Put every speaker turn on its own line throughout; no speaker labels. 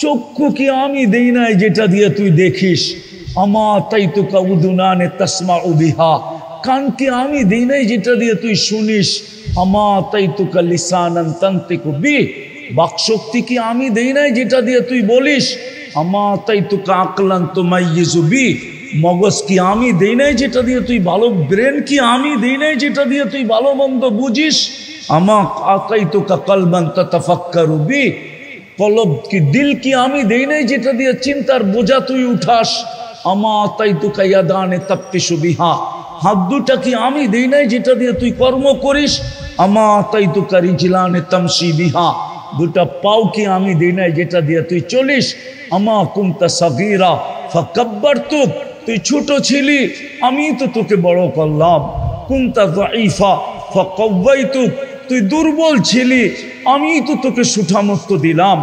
চক্ষু কি আমি দেই নাই যেটা দিয়ে তুই দেখিস? আমাতাইতুকা উযুনানে তাসমাউ বিহা, কান কি আমি দেই নাই যেটা দিয়ে তুই শুনিস? আমাতাইতুকা লিসানান তানতিকু বি, বাকশক্তি কি আমি দেই নাই যেটা দিয়ে তুই বলিস? আমাতাইতুকা আকলান তুমাইয়িজু বি, মগজ কি আমি দেই নাই যেটা দিয়ে তুই ভালো, ব্রেন কি আমি দেই নাই যেটা দিয়ে তুই ভালো মন্দ বুঝিস? আমা আতাইতুকা কলবান তাতাফাক্কারু বি, কলব কি দিল কি আমি দেই নাই যেটা দিয়ে চিন্তার বোঝা তুই উঠাস? আমা আতাইতুকা ইয়াদানে তাফতিশু বিহা, হাত দুটা কি আমি দেই নাই যেটা দিয়ে তুই কর্ম করিস? আমা আতাইতুকা রিজলানে তামশি বিহা, দুটা পাও কি আমি দেই নাই যেটা দিয়ে তুই চলিস? আমা কুনতা সাগীরা ফাকাব্বারতুক, তুই ছোট ছিলি আমি তো তোকে বড় করলাম। কুনতা যায়ীফা ফাকাওয়াইতুক, তুই দুর্বল ছিলি আমি তো তোকে সুঠামত্ব দিলাম।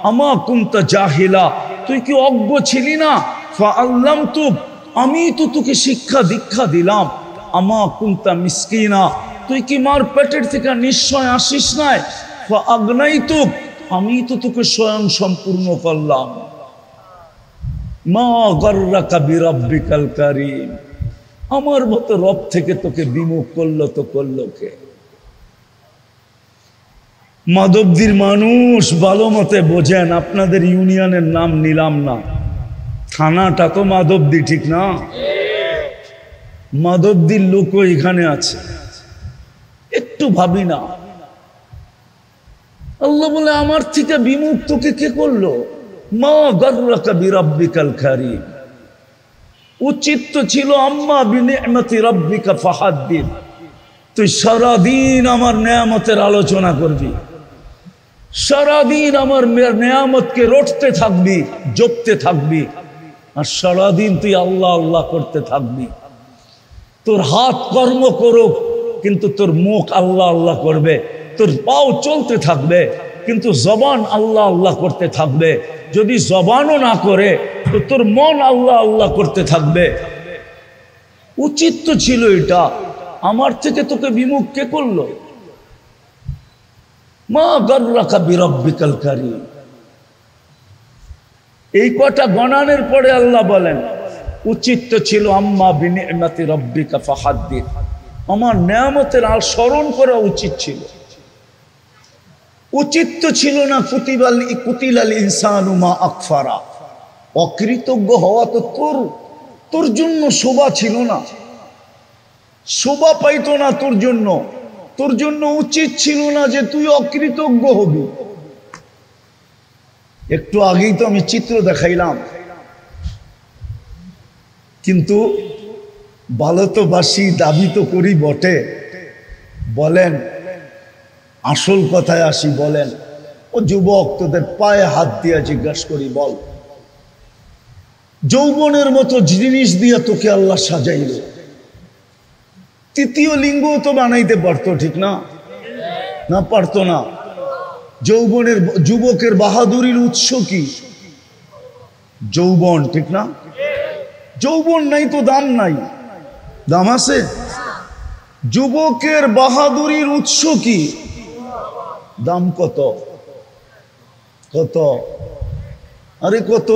আমা কুনতা জাহিলা, তুই কি অজ্ঞ ছিলি না? ফাআল্লামতুক, আমি তো তোকে শিক্ষা দীক্ষা দিলাম। আমা কুনতা মিসকিনা, তুই কি মার পেটের থেকে নিশ্চয় আসিস নাই? ফাআগনাইতুক, আমি তো তোকে স্বয়ং সম্পূর্ণ করলাম। মা গাররাকা বিরাব্বিকাল কারীম, আমার মতো রব থেকে তোকে বিমুখ করলো তো করলো কে? মাধবদীর মানুষ ভালো মতে বোঝেন, আপনাদের ইউনিয়নের নাম নিলাম না, থানাটা তো মাধবদী, ঠিক না? মাধবদীর লোকও এখানে আছে, একটু ভাবি না। আল্লাহ বলে আমার থেকে বিমুখ তোকে কে করলো? মা গাররাকা বিরাব্বিকাল কারীম, উচিত তো ছিল আম্মা বিনি'মাতি রাব্বিকা ফাহাদ্দিস, তুই সারাদিন আমার নেয়ামতের আলোচনা করবি, সারাদিন আমার নেয়ামতকে রটতে থাকবি, জপতে থাকবি, আর সারাদিন তুই আল্লাহ আল্লাহ করতে থাকবি। তোর হাত কর্ম করুক কিন্তু তোর মুখ আল্লাহ আল্লাহ করবে, তোর পাও চলতে থাকবে কিন্তু জবান আল্লাহ আল্লাহ করতে থাকবে। যদি জবানও না করে তো তোর মন আল্লাহ আল্লাহ করতে থাকবে। উচিত তো ছিল এটা, আমার থেকে তোকে বিমুখ কে করলো? মা গাররাকা বিরাব্বিকাল কারীম, এই কটা গণানের পরে আল্লাহ বলেন উচিত তো ছিল আম্মা বিনি'মাতি রাব্বিকা ফাহাদ্দিস, আমার নেয়ামতের আর স্মরণ করা উচিত ছিল। উচিত তো ছিল না কুতিলাল ইনসানু মা আকফারা, অকৃতজ্ঞ হওয়া তো তোর জন্য শোভা ছিল না, শোভা পাইতো না তোর জন্য উচিত ছিল না যে তুই অকৃতজ্ঞ হবি। একটু আগেই তো আমি চিত্র দেখাইলাম, কিন্তু ভালো তো বাসি, দাবি তো করি বটে। বলেন, আসল কথায় আসি, বলেন ও যুবক, তোদের পায়ে হাত দিয়ে জিজ্ঞাসা করি, বল যৌবনের মতো জিনিস দিয়ে তোকে আল্লাহ সাজাইল, তৃতীয় লিঙ্গ তো বানাইতে পারতো, ঠিক না? না পারতো না। যুবকের বাহাদুরির উৎস কি? যৌবন, ঠিক না? যৌবন নাই তো দাম নাই, দাম আছে? যুবকের বাহাদুরির উৎস কি? দাম কত? কত? আরে কত?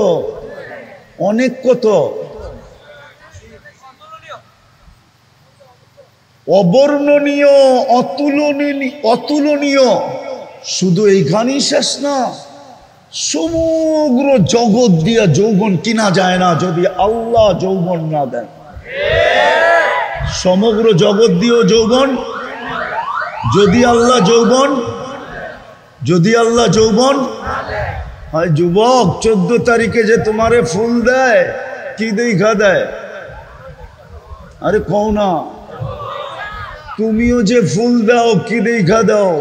অনেক কত? অবর্ণনীয়, অতুলনীয়। শুধু এইখানেই শেষ না, সমগ্র জগৎ দিয়া যৌবন কিনা যায় না যদি আল্লাহ যৌবন না দেন। সমগ্র জগৎ দিয়েও যৌবন, যদি আল্লাহ যৌবন হয়। যুবক, 14 তারিখে যে তোমারে ফুল দেয়, কি দেখা দেয়? আরে কও না, তুমিও যে ফুল দাও কি দেখা দাও?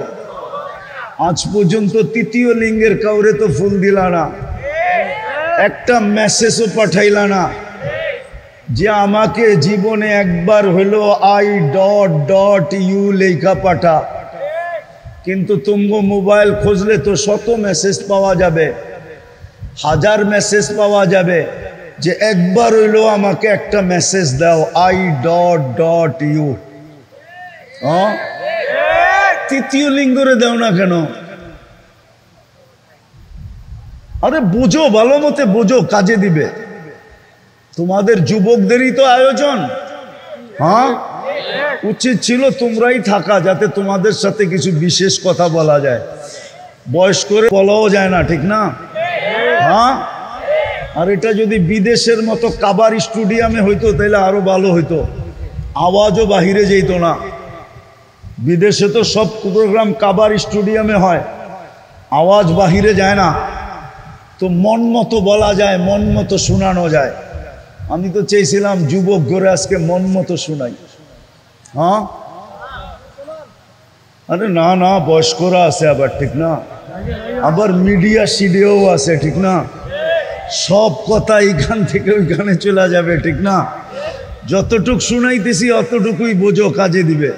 আজ পর্যন্ত তৃতীয় লিঙ্গের কাউরে তো ফুল দিলা না, একটা মেসেজও পাঠাইলা না যে আমাকে জীবনে একবার হলো I.U লেখা পাঠা। কিন্তু তুমগো মোবাইল খুঁজলে তো শত মেসেজ পাওয়া যাবে, হাজার মেসেজ পাওয়া যাবে, যে একবার হইলো আমাকে একটা মেসেজ দাও I.U। তৃতীয় লিঙ্গরে দেও না কেন? আরে বোঝো, ভালো মতে বোঝো, কাজে দিবে। তোমাদের যুবকদেরই তো আয়োজন। হ্যাঁ, উচিত ছিল তোমরাই থাকা, যাতে তোমাদের সাথে কিছু বিশেষ কথা বলা যায়। বয়স করে বলাও যায় না, ঠিক না? হ্যাঁ, আর এটা যদি বিদেশের মতো কাবার স্টুডিয়ামে হইতো তাহলে আরো ভালো হইতো, আওয়াজও বাহিরে যেত না। বিদেশে তো সব প্রোগ্রাম কাবার স্টুডিয়ামে হয়, আওয়াজ বাহিরে যায় না, তো মন মতো বলা যায়, মন মতো শোনানো যায়। আমি তো চেয়েছিলাম যুবক ঘরে আজকে মন মতো শোনাই। হ্যাঁ, আরে না না, বয়স্করা আছে আবার, ঠিক না? আবার মিডিয়া সিডিয়াও আছে, ঠিক না? সব কথা এইখান থেকে ওইখানে চলে যাবে, ঠিক না? যতটুক শুনাইতেছি অতটুকুই বোঝো, কাজে দিবে।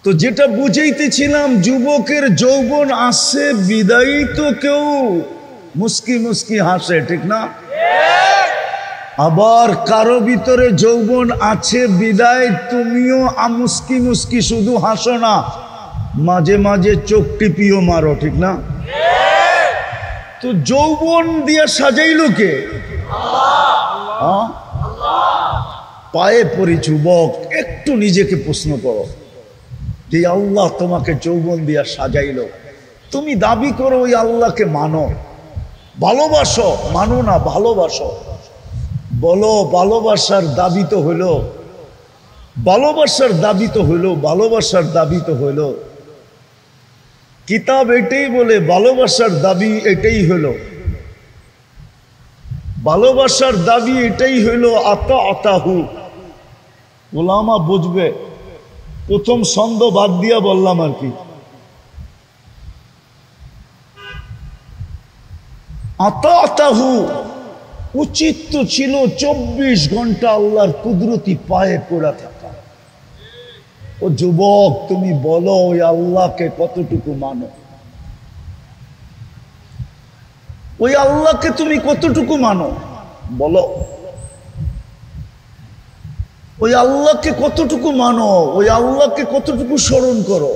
তো যেটা বুঝাইতেছিলাম, যুবকের যৌবন আসে বিদায়ী তো কেউ মুস্কি মুস্কি হাসে, ঠিক না? আবার কারো ভিতরে যৌবন আছে বিদায় তুমিও মুস্কি মুস্কি শুধু হাসো না, মাঝে মাঝে চোখ টিপিও মারো, ঠিক না? তো যৌবন দিয়ে সাজাইলো কে? পায়ে পড়ি যুবক, একটু নিজেকে প্রশ্ন করো যে আল্লাহ তোমাকে যৌবন দিয়া সাজাইলো, তুমি দাবি করো ওই আল্লাহকে মানো, ভালোবাসো, মানো না ভালোবাসো, বলো ভালোবাসার দাবি তো হইল, ভালোবাসার দাবি তো হইল, ভালোবাসার দাবি তো হইল। কিতাব এটাই বলে ভালোবাসার দাবি এটাই হইল, ভালোবাসার দাবি এটাই হইল আতা আতাহু। ওলামা বুঝবে, প্রথম ছন্দ বাদ দিয়া বললাম আর কি। আতা আতাহু উচিত তো ছিল 24 ঘন্টা আল্লাহর কুদরতি পায়ে পড়া থাকা। ও যুবক, তুমি বলো ওই আল্লাহকে কতটুকু মানো? ওই আল্লাহকে তুমি কতটুকু মানো বলো? ওই আল্লাহকে কতটুকু মানো? ওই আল্লাহকে কতটুকু স্মরণ করো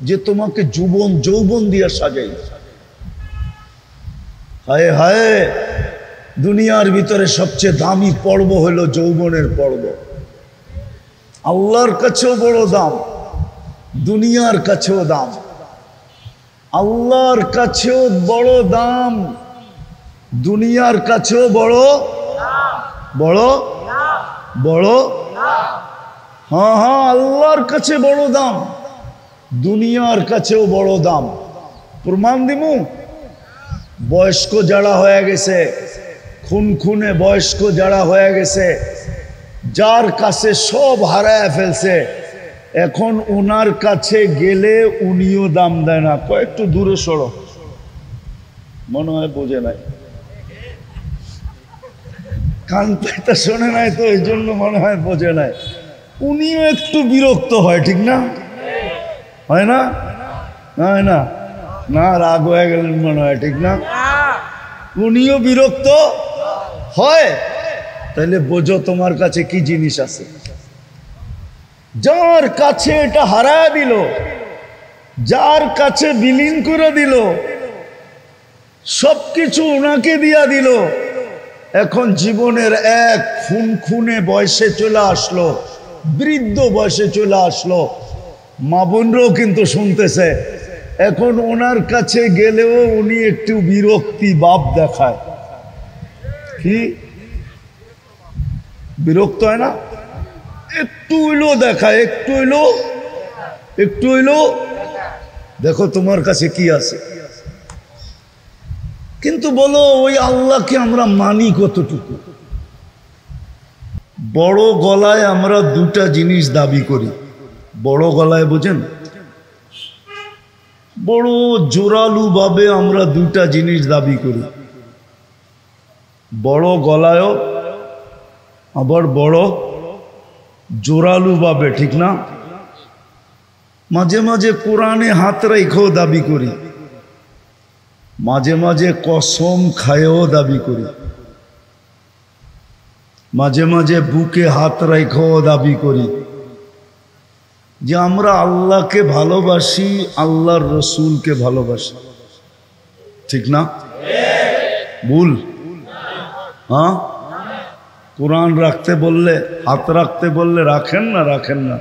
যে তোমাকে যৌবন দিয়া সাজাই? হায় হায়, দুনিয়ার ভিতরে সবচেয়ে দামি পর্ব হলো যৌবনের পর্ব। আল্লাহর কাছেও বড় দাম, দুনিয়ার কাছেও দাম। আল্লাহর কাছেও বড় দাম, দুনিয়ার কাছেও বড় বড় বড়। হ্যাঁ হ্যাঁ, আল্লাহর কাছে বড় দাম, দুনিয়ার কাছেও বড় দাম। প্রমাণ দিমু? বয়স্ক যারা হয়ে গেছে, খুনে বয়স্ক যারা হয়ে গেছে, যার কাছে সব হারায় ফেলছে, এখন ওনার কাছে গেলে উনিও দাম দেয় না। একটু দূরে সরো, মনে হয় বোঝে নাই, কান পাইতা শোনে নাই তো, এই জন্য মনে হয় বোঝে নাই। উনিও একটু বিরক্ত হয়, ঠিক না? হয় না? হয় না? না, রাগ হয়ে গেলেন মনে হয়, ঠিক না? উনিও বিরক্ত হয়। তাহলে বোঝো তোমার কাছে কি জিনিস আছে। যার কাছে এটা হারায় দিল, যার কাছে বিলীন করে দিল, সবকিছু ওনাকে দিয়া দিল, এখন জীবনের এক খুনে বয়সে চলে আসলো, বৃদ্ধ বয়সে চলে আসলো। মা বোনরাও কিন্তু শুনতেছে, এখন ওনার কাছে গেলেও উনি একটু বিরক্তি ভাব দেখায়। কি বিরক্ত হয় না? একটু হইলো দেখায়, একটু হইলো দেখো তোমার কাছে কি আছে। কিন্তু বলো ওই আল্লাহকে আমরা মানি কতটুকু? বড় গলায় আমরা দুটা জিনিস দাবি করি। বড় গলায় বোঝেন, বড় জোরালু ভাবে আমরা দুটা জিনিস দাবি করি। বড় গলায়ও, আবার বড় জোরালু ভাবে, ঠিক না? মাঝে মাঝে কোরআনে হাত রেখেও দাবি করি, মাঝে মাঝে কসম খায়েও দাবি করি, মাঝে মাঝে বুকে হাত রেখেও দাবি করি, যে আমরা আল্লাহকে ভালোবাসি, আল্লাহর রসুলকে ভালোবাসি, ঠিক না? ভুল? হ্যাঁ, কোরআন রাখতে বললে, হাত রাখতে বললে রাখেন না? রাখেন না?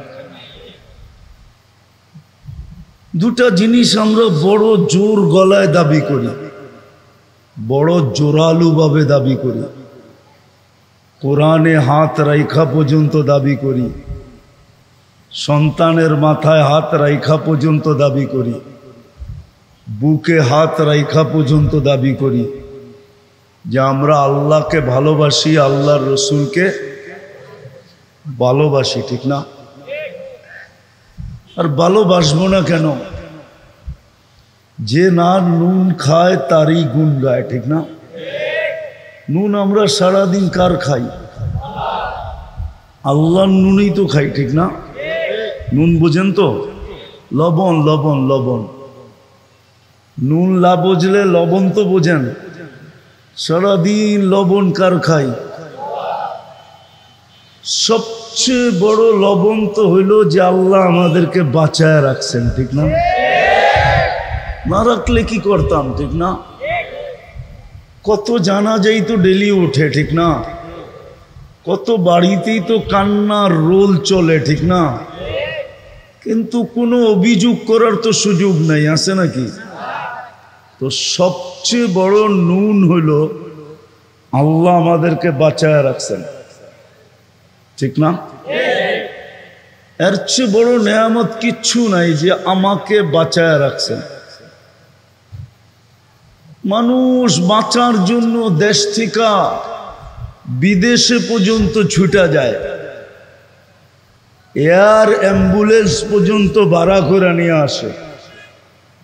দুটা জিনিস আমরা বড় জোর গলায় দাবি করি, বড় জোরালু ভাবে দাবি করি, কোরআনে হাত রাইখা পর্যন্ত দাবি করি, সন্তানের মাথায় হাত রাইখা পর্যন্ত দাবি করি, বুকে হাত রাইখা পর্যন্ত দাবি করি যে আমরা আল্লাহকে ভালোবাসি, আল্লাহর রসুলকে ভালোবাসি, ঠিক না? আর ভালোবাসবো না কেন? যে না নুন খায় তারই গুণ গায়, ঠিক না? নুন আমরা সারাদিন কার খাই? আল্লাহর নুনই তো খাই, ঠিক না? নুন বোঝেন তো? লবণ, লবণ, লবণ। নুন লা বুঝলে লবণ তো বোঝেন। সারাদিন লবণ কার খাই? সবচেয়ে বড় লবণ তো হইল যে আল্লাহ আমাদেরকে বাঁচায় রাখছেন, ঠিক না? না রাখলে কি করতাম, ঠিক না? কত জানাজাই তো ডেলি ওঠে, ঠিক না? কত বাড়িতেই তো কান্নার রোল চলে, ঠিক না? কিন্তু কোনো অভিযোগ করার তো সুযোগ নাই, আছে নাকি? তো সবচেয়ে বড় নুন হইল আল্লাহ আমাদেরকে বাঁচায় রাখছেন, ঠিক না? এর চেয়ে বড় নেয়ামত কিচ্ছু নাই যে আমাকে বাঁচায় রাখছেন। মানুষ বাঁচার জন্য দেশ থেকে বিদেশে পর্যন্ত ছুটা যায়, এয়ার অ্যাম্বুলেন্স পর্যন্ত ভাড়া করে নিয়ে আসে,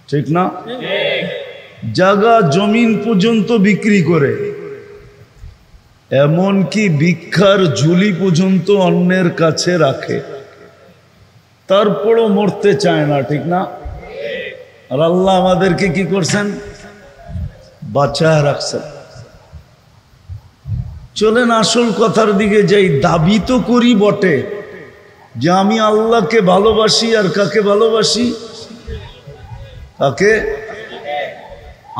ঠিক না? জায়গা জমিন পর্যন্ত বিক্রি করে, এমনকি ভিক্ষার ঝুলি পর্যন্ত অন্যের কাছে রাখে, তারপরও মরতে চায় না, ঠিক না? আর আল্লাহ আমাদেরকে কি করছেন? বাঁচায় রাখছেন। চলেন আসল কথার দিকে যাই। দাবি তো করি বটে যে আমি আল্লাহকে ভালোবাসি, আর কাকে ভালোবাসি? কাকে?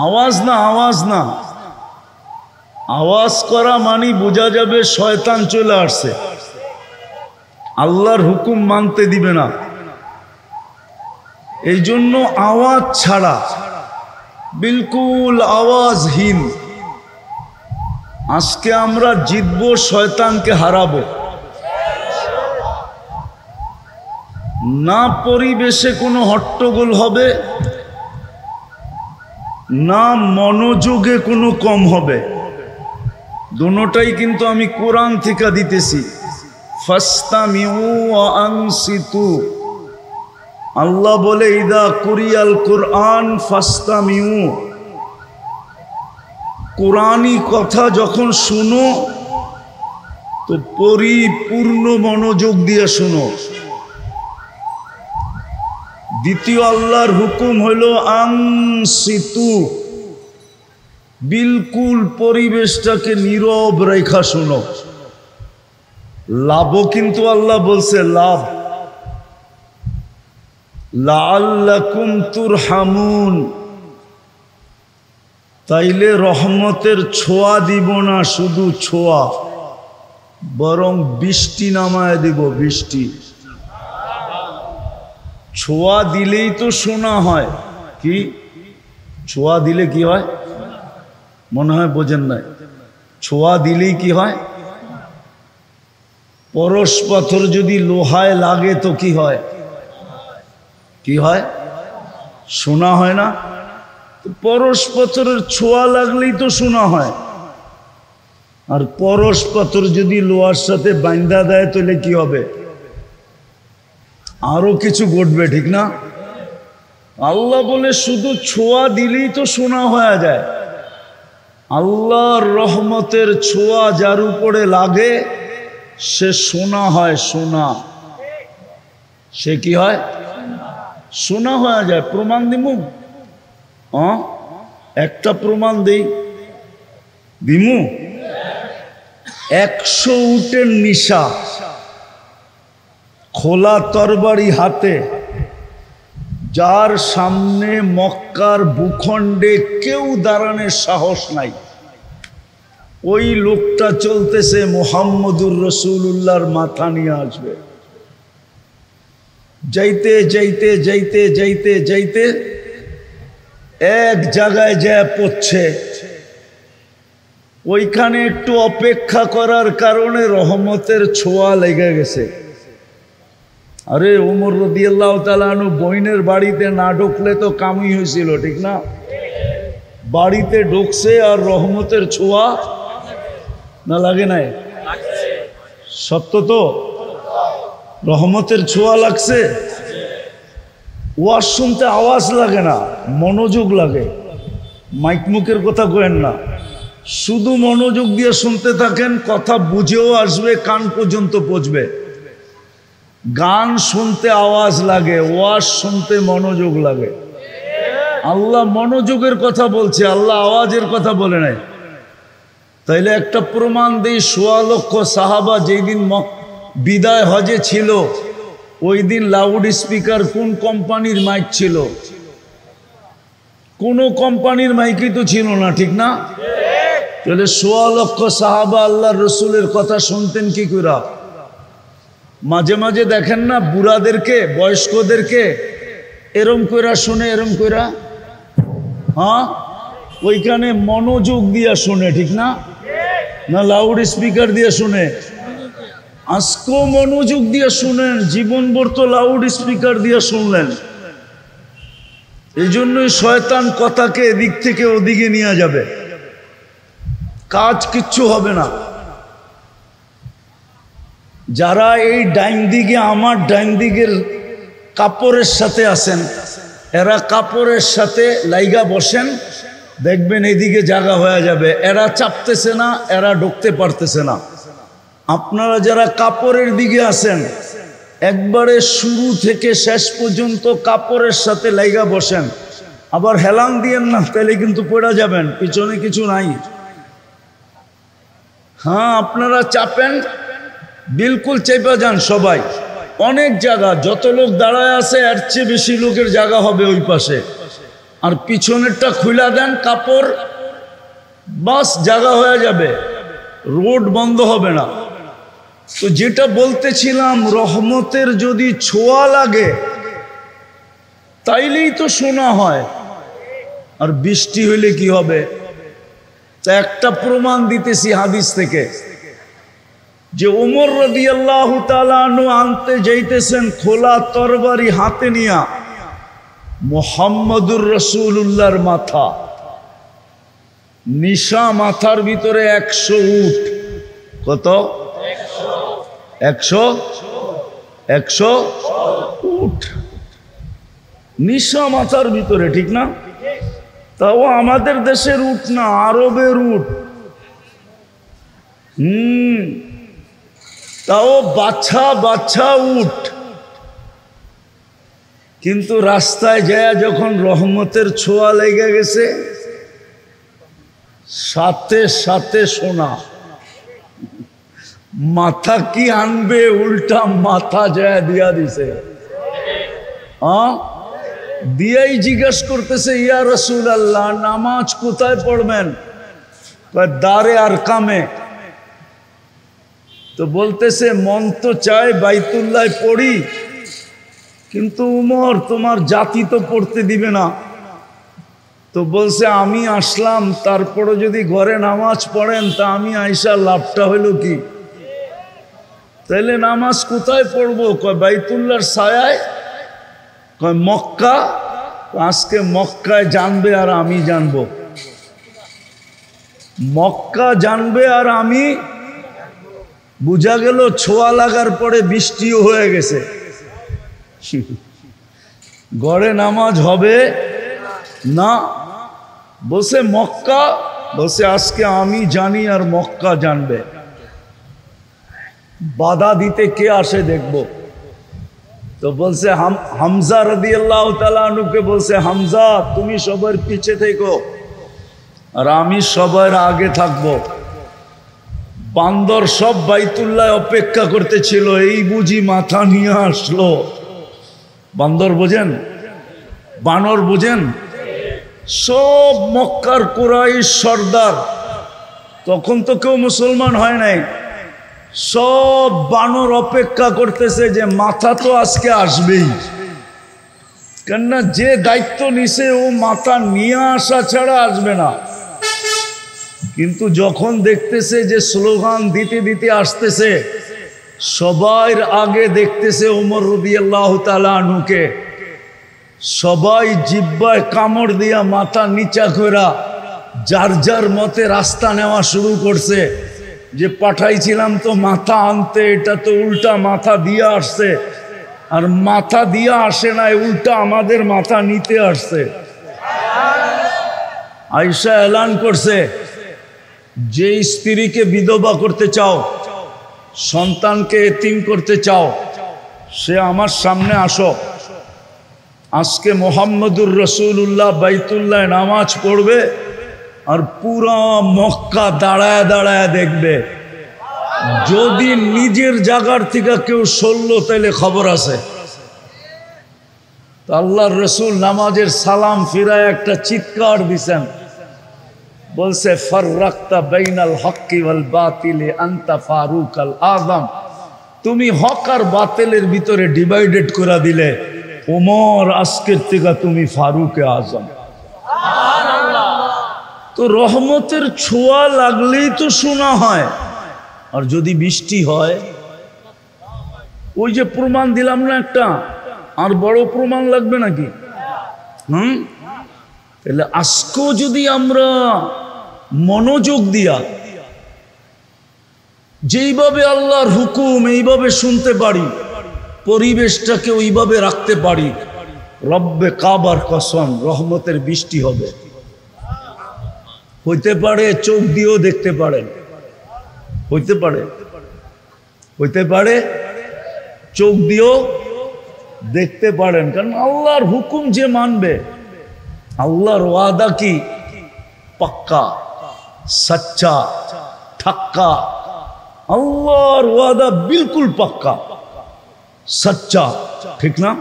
আওয়াজ না, আওয়াজ না। আওয়াজ করা মানে বোঝা যাবে শয়তান চলে আসছে, আল্লাহর হুকুম মানতে দিবে না। এই জন্য আওয়াজ ছাড়া, বিলকুল আওয়াজহীন আজকে আমরা জিতবো, শয়তানকে হারাবো। না পরিবেশে কোনো হট্টগোল হবে, না মনোযোগে কোনো কম হবে। দুটোটাই কিন্তু আমি কোরআন থেকে দিতেছি। ফাস্তামিউ ওয়া আনসিতু। আল্লাহ বলে ইদা কুরিয়াল কোরআন ফাস্তামিউ, কোরআনি কথা যখন শুনো তো পরিপূর্ণ মনোযোগ দিয়ে শুনো। দ্বিতীয় আল্লাহর হুকুম হইল আনসিতু, বিলকুল পরিবেশটাকে নীরব রেখা শুনো। লাভও কিন্তু আল্লাহ বলছে লাভ, লাআল্লাকুম তুরহামুন, তাইলে রহমতের ছোঁয়া দিব না, শুধু ছোঁয়া, বরং বৃষ্টি নামায় দিব, বৃষ্টি। ছোঁয়া দিলেই তো শোনা হয়। কি ছোঁয়া দিলে কি হয়? মনে হয় বোঝেন নাই। ছোঁয়া দিলেই কি হয়? পরশ পাথর যদি লোহায় লাগে তো কি হয়? কি হয়? শোনা হয় না? পরশ পাথরের ছোঁয়া লাগলেই তো শোনা হয়। আর পরশ পাথর যদি লোহার সাথে বাঁধা দেয় তাহলে কি হবে? আরো কিছু ঘটবে, ঠিক না? আল্লাহ বলে শুধু ছোঁয়া দিলেই তো শোনা হয়ে যায়। আল্লাহর রহমতের ছোঁয়া যার উপরে লাগে সে শোনা হয়, শোনা। সে কি হয়? শোনা হয়ে যায়। প্রমাণ দিমু? একটা প্রমাণ দেই, দিমু। 100 উটের নিশা খোলা তরবারি হাতে, যার সামনে মক্কার ভূখণ্ডে কেউ দাঁড়ানোর সাহস নাই, ওই লোকটা চলতেছে মুহাম্মদুর রাসূলুল্লাহর মাথা নিয়ে আসবে। যাইতে যাইতে যাইতে যাইতে যাইতে এক জায়গায় যা পড়ছে, ওইখানে একটু অপেক্ষা করার কারণে রহমতের ছোঁয়া লেগে গেছে। আরে ওমর রাদিয়াল্লাহু তাআলা আনহু বইনের বাড়িতে না ঢুকলে তো কামই হয়েছিল, ঠিক না? বাড়িতে ঢুকছে আর রহমতের ছোঁয়া না লাগে নাই? সত্য তো, রহমতের ছোঁয়া লাগছে। ওয়াজ শুনতে আওয়াজ লাগে না, মনোযোগ লাগে। মাইক মুখের কথা কইেন না, শুধু মনোযোগ দিয়ে শুনতে থাকেন, কথা বুঝেও আসবে, কান পর্যন্ত পৌঁছবে। গান শুনতে আওয়াজ লাগে, ওয়াজ শুনতে মনোযোগ লাগে। আল্লাহ মনোযোগের কথা বলছে, আল্লাহ আওয়াজের কথা বলে নাই। তাইলে একটা প্রমাণ দিই, ১৬ লক্ষ সাহাবা যেই দিন বিদায় হজে ছিল, ওই দিন লাউড স্পিকার কোন কোম্পানির মাইক ছিল? কোন কোম্পানির মাইকই তো ছিল না, ঠিক না? তাহলে ১৬ লক্ষ সাহাবা আল্লাহর রসুলের কথা শুনতেন কি করে? মাঝে মাঝে দেখেন না বুড়াদেরকে, বয়স্কদেরকে এরম কইরা শুনে, এরম কইরা, হ্যাঁ, ওইখানে মনোযোগ দিয়া শুনে, ঠিক না? না লাউড স্পিকার দিয়ে শুনে? আজকেও মনোযোগ দিয়ে শুনেন, জীবনভর তো লাউড স্পিকার দিয়ে শুনলেন। এই জন্যই শয়তান কথাকে এদিক থেকে ওদিকে নিয়ে যাবে, কাজ কিচ্ছু হবে না। যারা এই ডাইন দিকে, আমার ডাইন দিকের কাপড়ের সাথে আছেন, এরা কাপড়ের সাথে লাইগা বসেন, দেখবেন এদিকে জায়গা হয়ে যাবে। এরা চাপতেছে না, এরা ঢুকতে পারতেছে না। আপনারা যারা কাপড়ের দিকে আছেন, একবারে শুরু থেকে শেষ পর্যন্ত কাপড়ের সাথে লাইগা বসেন। আবার হেলান দিয়েন না, তাহলে কিন্তু পড়ে যাবেন, পিছনে কিছু নাই। হ্যাঁ, আপনারা চাপেন, বিলকুল চেপে যান সবাই। অনেক জায়গা, যত লোক দাঁড়ায় আছে এর চেয়ে বেশি লোকের জায়গা হবে ওই পাশে। আর পিছনেরটা খুলে দেন কাপড়, বাস জায়গা হয়ে যাবে, রোড বন্ধ হবে না। তো যেটা বলতেছিলাম, রহমতের যদি ছোঁয়া লাগে তাইলেই তো শোনা হয়, আর বৃষ্টি হইলে কি হবে? তা একটা প্রমাণ দিতেছি হাদিস থেকে, যে ওমর রাদিয়াল্লাহু তাআলা আনহু আনতে যাইতেছেন খোলা তরবারি হাতে নিয়া মুহাম্মদুর রাসূলুল্লাহর মাথা, নিশা মাথার ভিতরে 100 উট। কত? 100 উট নিশা মাথার ভিতরে, ঠিক না? তাও আমাদের দেশের উট না, আরবের উট। তাও বাচ্চা বাচ্চা উট। কিন্তু রাস্তায় যায় যখন রহমতের ছোঁয়া লেগে গেছে, সাথে সাথে সোনা। মাথা কি আনবে, উল্টা মাথা যায় দিয়া দিছে। দিয়াই জিজ্ঞেস করতেছে, ইয়া রাসূলুল্লাহ, নামাজ কোথায় পড়বেন? দারে আর কামে। তো বলতেছে, মন তো চায় বাইতুল্লাহ পড়ি, কিন্তু উমর তোমার জাতি তো পড়তে দিবে না। তো বলছে, আমি আসলাম, তারপরে যদি ঘরে নামাজ পড়েন তা আমি আইসা লাভটা হইল কি? তাইলে নামাজ কোথায় পড়বো? কয় বাইতুল্লাহর ছায়ায়। কয় মক্কা। আজকে মক্কায় জানবে আর আমি জানবো, মক্কা জানবে আর আমি। বুঝা গেল ছোঁয়া লাগার পরে বৃষ্টিও হয়ে গেছে, ঘরে নামাজ হবে না। বসে মক্কা, বসে আজকে আমি জানি আর মক্কা জানবে। বাধা দিতে কে আসে দেখব। তো বলছে হামজা রাদিয়াল্লাহু তাআলা আনহুকে বলছে, হামজা তুমি সবার পিছে থেকো আর আমি সবার আগে থাকবো। বান্দর সব বাইতুল্লাহ অপেক্ষা করতেছিল, এই বুঝি মাথা নিয়ে আসলো। বান্দর বোঝেন, বানর বোঝেন, সব মক্কার কুরাইশ সর্দার, তখন তো কেউ মুসলমান হয় নাই, সব বানর অপেক্ষা করতেছে যে মাথা তো আজকে আসবেই, কেননা যে দায়িত্ব নিছে ও মাথা নিয়ে আসা ছাড়া আসবে না। কিন্তু যখন দেখতেছে যে স্লোগান দিতে দিতে আসতেছে, সবার আগে দেখতেছে ওমর রাদিয়াল্লাহু তাআলা আনহুকে, সবাই জিহ্বায় কামড় দিয়া মাথা নিচা কইরা যার যার মতে রাস্তা নেওয়া শুরু করছে, যে পাঠাইছিলাম তো মাথা আনতে, এটা তো উল্টা মাথা দিয়ে আসছে, আর মাথা দিয়ে আসে নাই, উল্টা আমাদের মাথা নিতে আসছে। আয়েশা এলান করছে, যে স্ত্রীকে বিধবা করতে চাও, সন্তানকে এতিম করতে চাও, সে আমার সামনে আসো। আজকে মোহাম্মদুর রসুল্লাহ বাইতুল্লাহ নামাজ পড়বে, আর পুরা মক্কা দাঁড়ায় দাঁড়ায় দেখবে। যদি নিজের জায়গার থেকে কেউ সরল তাহলে খবর আছে। তো আল্লাহর রসুল নামাজের সালাম ফিরায় একটা চিৎকার দিছেন, বলছে ফাররাকতা বাইনাল হক্কি ওয়াল বাতিলি আনতা ফারুকাল আযম, তুমি হক আর বাতিলের ভিতরে ডিভাইডেড করে দিলে, ওমর আজকের থেকে তুমি ফারুকে আজম। তো রহমতের ছোঁয়া লাগলেই তো শোনা হয়। আর যদি বৃষ্টি হয়, ওই যে প্রমাণ দিলাম না একটা, আর বড় প্রমাণ লাগবে নাকি? তাহলে আজকেও যদি আমরা মনোযোগ দিয়া যেইভাবে আল্লাহর হুকুম এইভাবে শুনতে পারি, পরিবেশটাকে ওইভাবে রাখতে পারি, রব্বে কাবার কসম রহমতের বৃষ্টি হবে। হইতে পারে চোখ দিয়েও দেখতে পারেন, হইতে পারে, হইতে পারে চোখ দিয়েও দেখতে পারেন। কারণ আল্লাহর হুকুম যে মানবে, আল্লাহর ওয়াদা কি পাক্কা, সচ্চা, ঠাক্কা। আল্লাহর ওয়াদা বিলকুল পাক্কা, সচ্চা, ঠিক না?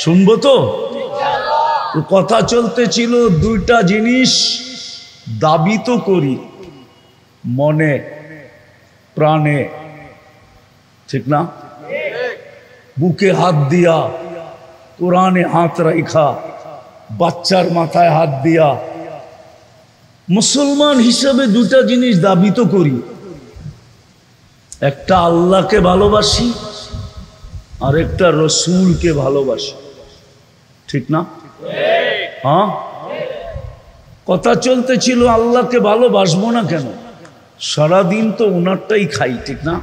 শুনবো তো? কথা চলতেছিল, দুইটা জিনিস দাবি তো করি মনে প্রাণে, ঠিক না? বুকে হাত দিয়া, কোরআনে হাত রাখা, বাচ্চার মাথায় হাত দিয়া, মুসলমান হিসাবে দুটা জিনিস দাবি তো করি। একটা আল্লাহকে ভালোবাসি, আর একটা রসুলকে ভালোবাসি, ঠিক না? হ্যাঁ, কথা চলতেছিল, আল্লাহকে ভালোবাসবো না কেন? সারাদিন তো ওনারটাই খাই, ঠিক না?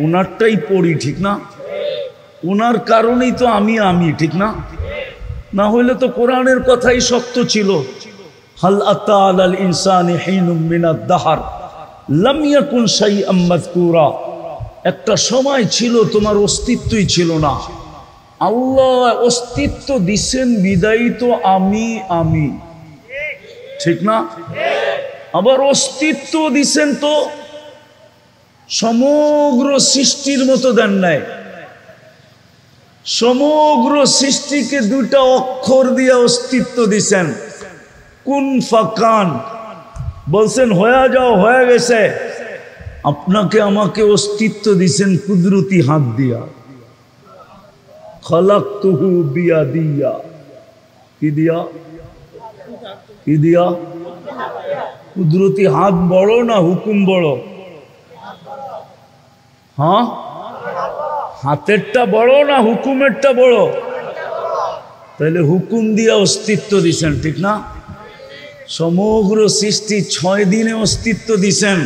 ওনারটাই পড়ি, ঠিক না? ওনার কারণেই তো আমি, ঠিক না? না হইলে তো কোরআনের কথাই শক্ত ছিল, হাল আতা আলাল ইনসানি হিনুম মিনাদ দাহর লাম ইয়াকুন শাইআম মাযকুরা। একটা সময় ছিল তোমার অস্তিত্বই ছিল না, আল্লাহ অস্তিত্ব দিছেন বিদায়ী তো আমি, ঠিক না? আবার অস্তিত্ব দিছেন তো সমগ্র সৃষ্টির মতো দেন নাই। সমগ্র সৃষ্টিকে দুটা অক্ষর দিয়ে অস্তিত্ব দিছেন, কুন ফাকান। বলছেন হয়ে যাও, হয়ে গেছে। আপনাকে আমাকে অস্তিত্ব দিছেন কুদরতি হাত দিয়া, খালাকতুহু বিয়াদিয়া। কি দিয়া? কি দিয়া? কুদরতি হাত বড় না হুকুম বড়? হ্যাঁ, হাতেরটা বড় না হুকুমেরটা বড়? তাহলে হুকুম দিয়া অস্তিত্ব দিছেন, ঠিক না? সমগ্র সৃষ্টি 6 দিনে অস্তিত্ব দিছেন,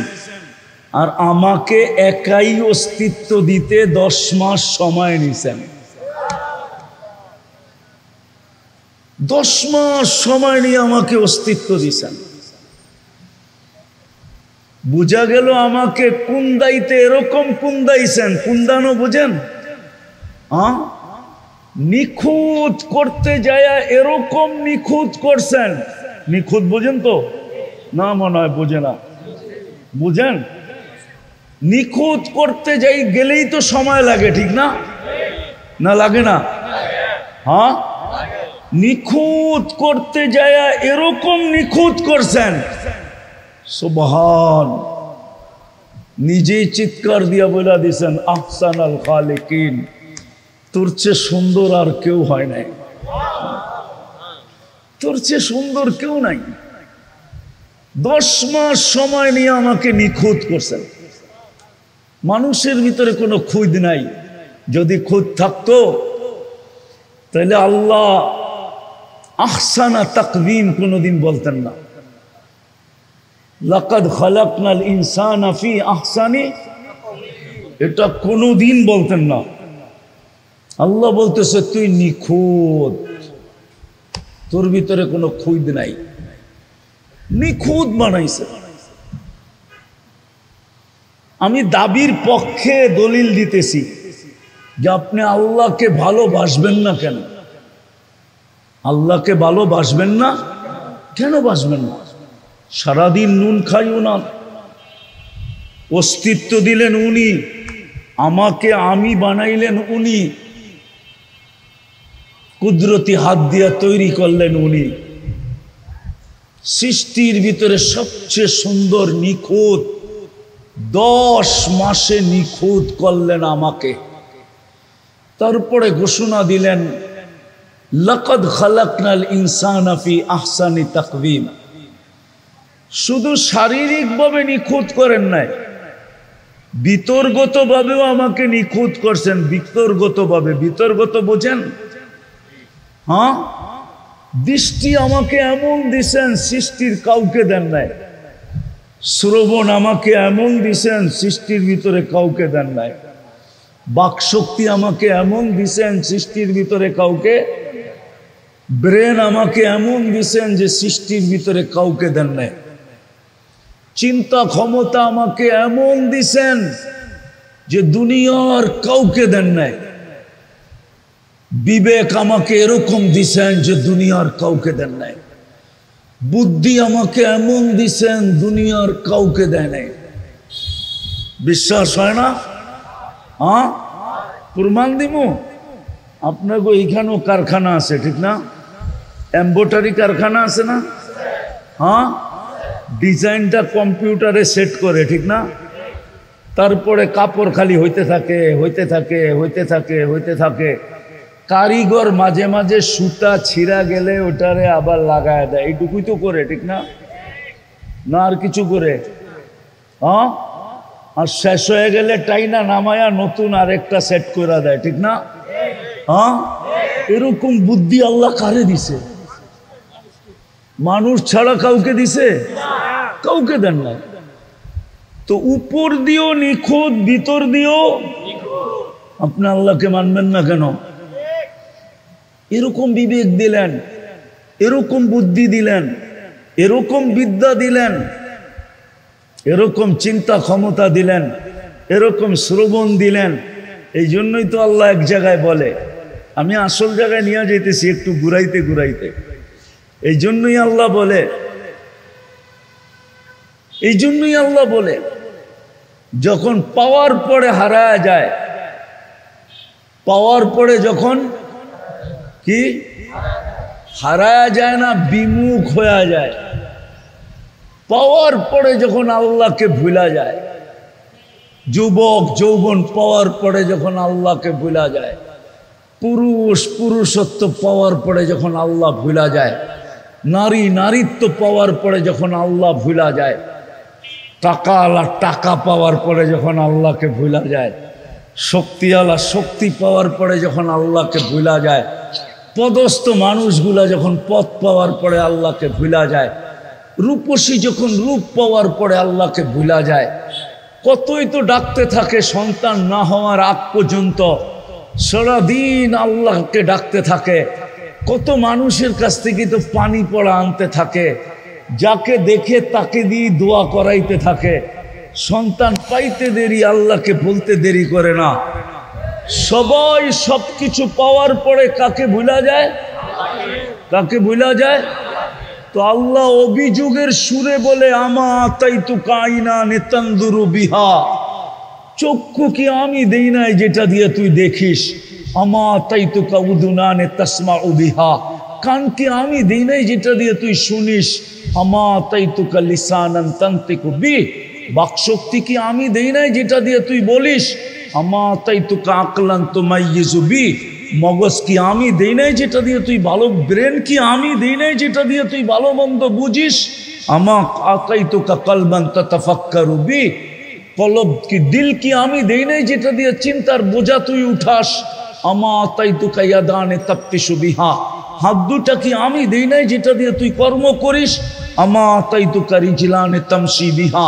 আর আমাকে একাই অস্তিত্ব দিতে 10 মাস সময় নিছেন। 10 মাস সময় নিয়ে আমাকে অস্তিত্ব দিছেন। বুঝা গেল আমাকে কুন্দাইতে এরকম কুন্দাইছেন। কুন্দানো বুঝেন? নিখুঁত করতে যায় এরকম নিখুঁত করছেন। নিখুঁত বুঝেন তো? না, মনে হয় বোঝে না। বুঝেন? নিখুঁত করতে যাই গেলেই তো সময় লাগে, ঠিক না? না লাগে না? হ্যাঁ, নিখুঁত করতে যায় এরকম নিখুঁত করছেন, সুবহান। নিজেই চিৎকার দিয়া বলে দিছেন আহসানাল খালিকিন, তোর চেয়ে সুন্দর আর কেউ হয় নাই, তোর চেয়ে সুন্দর কেউ নাই। 10 মাস সময় নিয়ে আমাকে নিখুঁত করছেন। মানুষের ভিতরে কোনো খুঁত নাই। যদি খুঁত থাকতো তাহলে আল্লাহ আহসানা তাকবীম কোনোদিন বলতেন না। লাকাদ খালাকনাল ইনসানা ফি আহসানি, এটা কোনোদিন বলতেন না। আল্লাহ বলতেছে তুই নিখুঁত, তোর ভিতরে কোনো খুঁত নাই, নিখুঁত বানাইছে। আমি দাবির পক্ষে দলিল দিতেছি যে আপনি আল্লাহকে ভালোবাসবেন না কেন? আল্লাহকে ভালোবাসবেন না কেন? বাসবেন না? সারাদিন নুন খাইও না, অস্তিত্ব দিলেন উনি, আমাকে আমি বানাইলেন উনি, কুদরতি হাত দিয়া তৈরি করলেন উনি, সৃষ্টির ভিতরে সবচেয়ে সুন্দর নিখুঁত, 10 মাসে নিখুঁত করলেন আমাকে। তারপরে ঘোষণা দিলেন লাকাদ খালাকনাল ইনসানা ফি আহসানি তাকওয়িম। শুধু শারীরিকভাবে নিখুঁত করেন নাই, বিতর্গতভাবেও আমাকে নিখুঁত করছেন। বিতর্গতভাবে, বিতর্গত বোঝেন? হ্যাঁ, দৃষ্টি আমাকে এমন দিছেন সৃষ্টির কাউকে দেন নাই। শ্রবণ আমাকে এমন দিছেন সৃষ্টির ভিতরে কাউকে দেন নাই। বাকশক্তি আমাকে এমন দিছেন সৃষ্টির ভিতরে কাউকে। ব্রেন আমাকে এমন দিছেন যে সৃষ্টির ভিতরে কাউকে দেন নাই। চিন্তা ক্ষমতা আমাকে এমন দিছেন যে দুনিয়ার কাউকে দেন নাই। বিবেক আমাকে এরকম দিছেন যে দুনিয়ার কাউকে দেন নাই। বুদ্ধি আমাকে এমন দিছেন দুনিয়ার কাউকে দেয় নাই। বিশ্বাস হয় না? হ্যাঁ, প্রমাণ দিমু। আপনাকে এইখানেও কারখানা আছে, ঠিক না? এম্ব্রয়ডারি কারখানা আছে না? হ্যাঁ, ডিজাইনটা কম্পিউটারে সেট করে, ঠিক না? তারপরে কাপড় খালি হইতে থাকে, হইতে থাকে, হইতে থাকে, হইতে থাকে। কারিগর মাঝে মাঝে সুতা ছিঁড়া গেলে ওটারে আবার লাগায় দেয়। এইটুকুই তো করে, ঠিক না? না আর কিছু করে? হ্যাঁ, আর শেষ হয়ে গেলে টাইনা নামায়া নতুন আরেকটা সেট করে দেয়, ঠিক না? হ্যাঁ, এরকম বুদ্ধি আল্লাহ কারে দিছে? মানুষ ছাড়া কাউকে দিছে? কাউকে দেন না। তো উপর দিয়েও নিখুঁত, ভিতর দিয়েও। আপনি আল্লাহকে মানবেন না কেন? এরকম বিবেক দিলেন, এরকম বুদ্ধি দিলেন, এরকম বিদ্যা দিলেন, এরকম চিন্তা ক্ষমতা দিলেন, এরকম শ্রবণ দিলেন। এই জন্যই তো আল্লাহ এক জায়গায় বলে, আমি আসল জায়গায় নিয়ে যেতেছি একটু ঘুরাইতে ঘুরাইতে। এই জন্যই আল্লাহ বলে, এই জন্যই আল্লাহ বলে যখন পাওয়ার পরে হারায় যায়, পাওয়ার পরে যখন কি হারায় যায় না, বিমুখ হয়ে যায়। পাওয়ার পরে যখন আল্লাহকে ভুলা যায়, যুবক যৌবন পাওয়ার পরে যখন আল্লাহকে ভুলা যায়, পুরুষ পুরুষত্ব পাওয়ার পরে যখন আল্লাহ ভুলা যায়, নারী নারীত্ব পাওয়ার পরে যখন আল্লাহ ভুলা যায়, টাকাওয়ালা টাকা পাওয়ার পরে যখন আল্লাহকে ভুলা যায়, শক্তিওয়ালা শক্তি পাওয়ার পরে যখন আল্লাহকে ভুলা যায়, পদস্থ মানুষগুলা যখন পদ পাওয়ার পরে আল্লাহকে ভুলা যায়, রূপসী যখন রূপ পাওয়ার পরে আল্লাহকে ভুলা যায়। কতই তো ডাকতে থাকে সন্তান না হওয়ার আগ পর্যন্ত, সারাদিন আল্লাহকে ডাকতে থাকে। কত মানুষের কাছ থেকে তো পানি পড়া আনতে থাকে, যাকে দেখে তাকে দিয়ে দোয়া করাইতে থাকে। সন্তান পাইতে দেরি, আল্লাহকে বলতে দেরি করে না। সবাই সবকিছু পাওয়ার পরে কাকে ভুলা যায়? কাকে ভুলা যায়? তো আল্লাহ অভিযোগের সুরে বলে আমা তাই তু কাইনা নেতান্দুরু বিহা, চক্ষু কি আমি দেই নাই যেটা দিয়ে তুই দেখিস, আমা তাই তু কাউদুনা নে তসমা বিহা, কান কি আমি দেই নাই যেটা দিয়ে তুই শুনিস, আমা তাই তু কা লিসানান তানতিকু বি, বাকশক্তি কি আমি দেই নাই যেটা দিয়ে তুই বলিস, আমা তাই তু কা আকলান তুমাইয়িজু বি, মগজ কি আমি দেই নাই যেটা দিয়ে তুই ভালো, ব্রেন কি আমি দেই নাই যেটা দিয়ে তুই ভালো মন্দ বুঝিস, আমা আতাইতুকা কলবান তাতাফাক্কারু বি, কলব কি দিল কি আমি দেই নাই যেটা দিয়ে চিন্তার বোঝা তুই উঠাস, আমা আতাইতুকা ইয়াদানে তাফতিশু বিহা, হাত দুটা কি আমি দেই নাই যেটা দিয়ে তুই কর্ম করিস, আমা আতাইতুকা রিজলানে তামশি বিহা,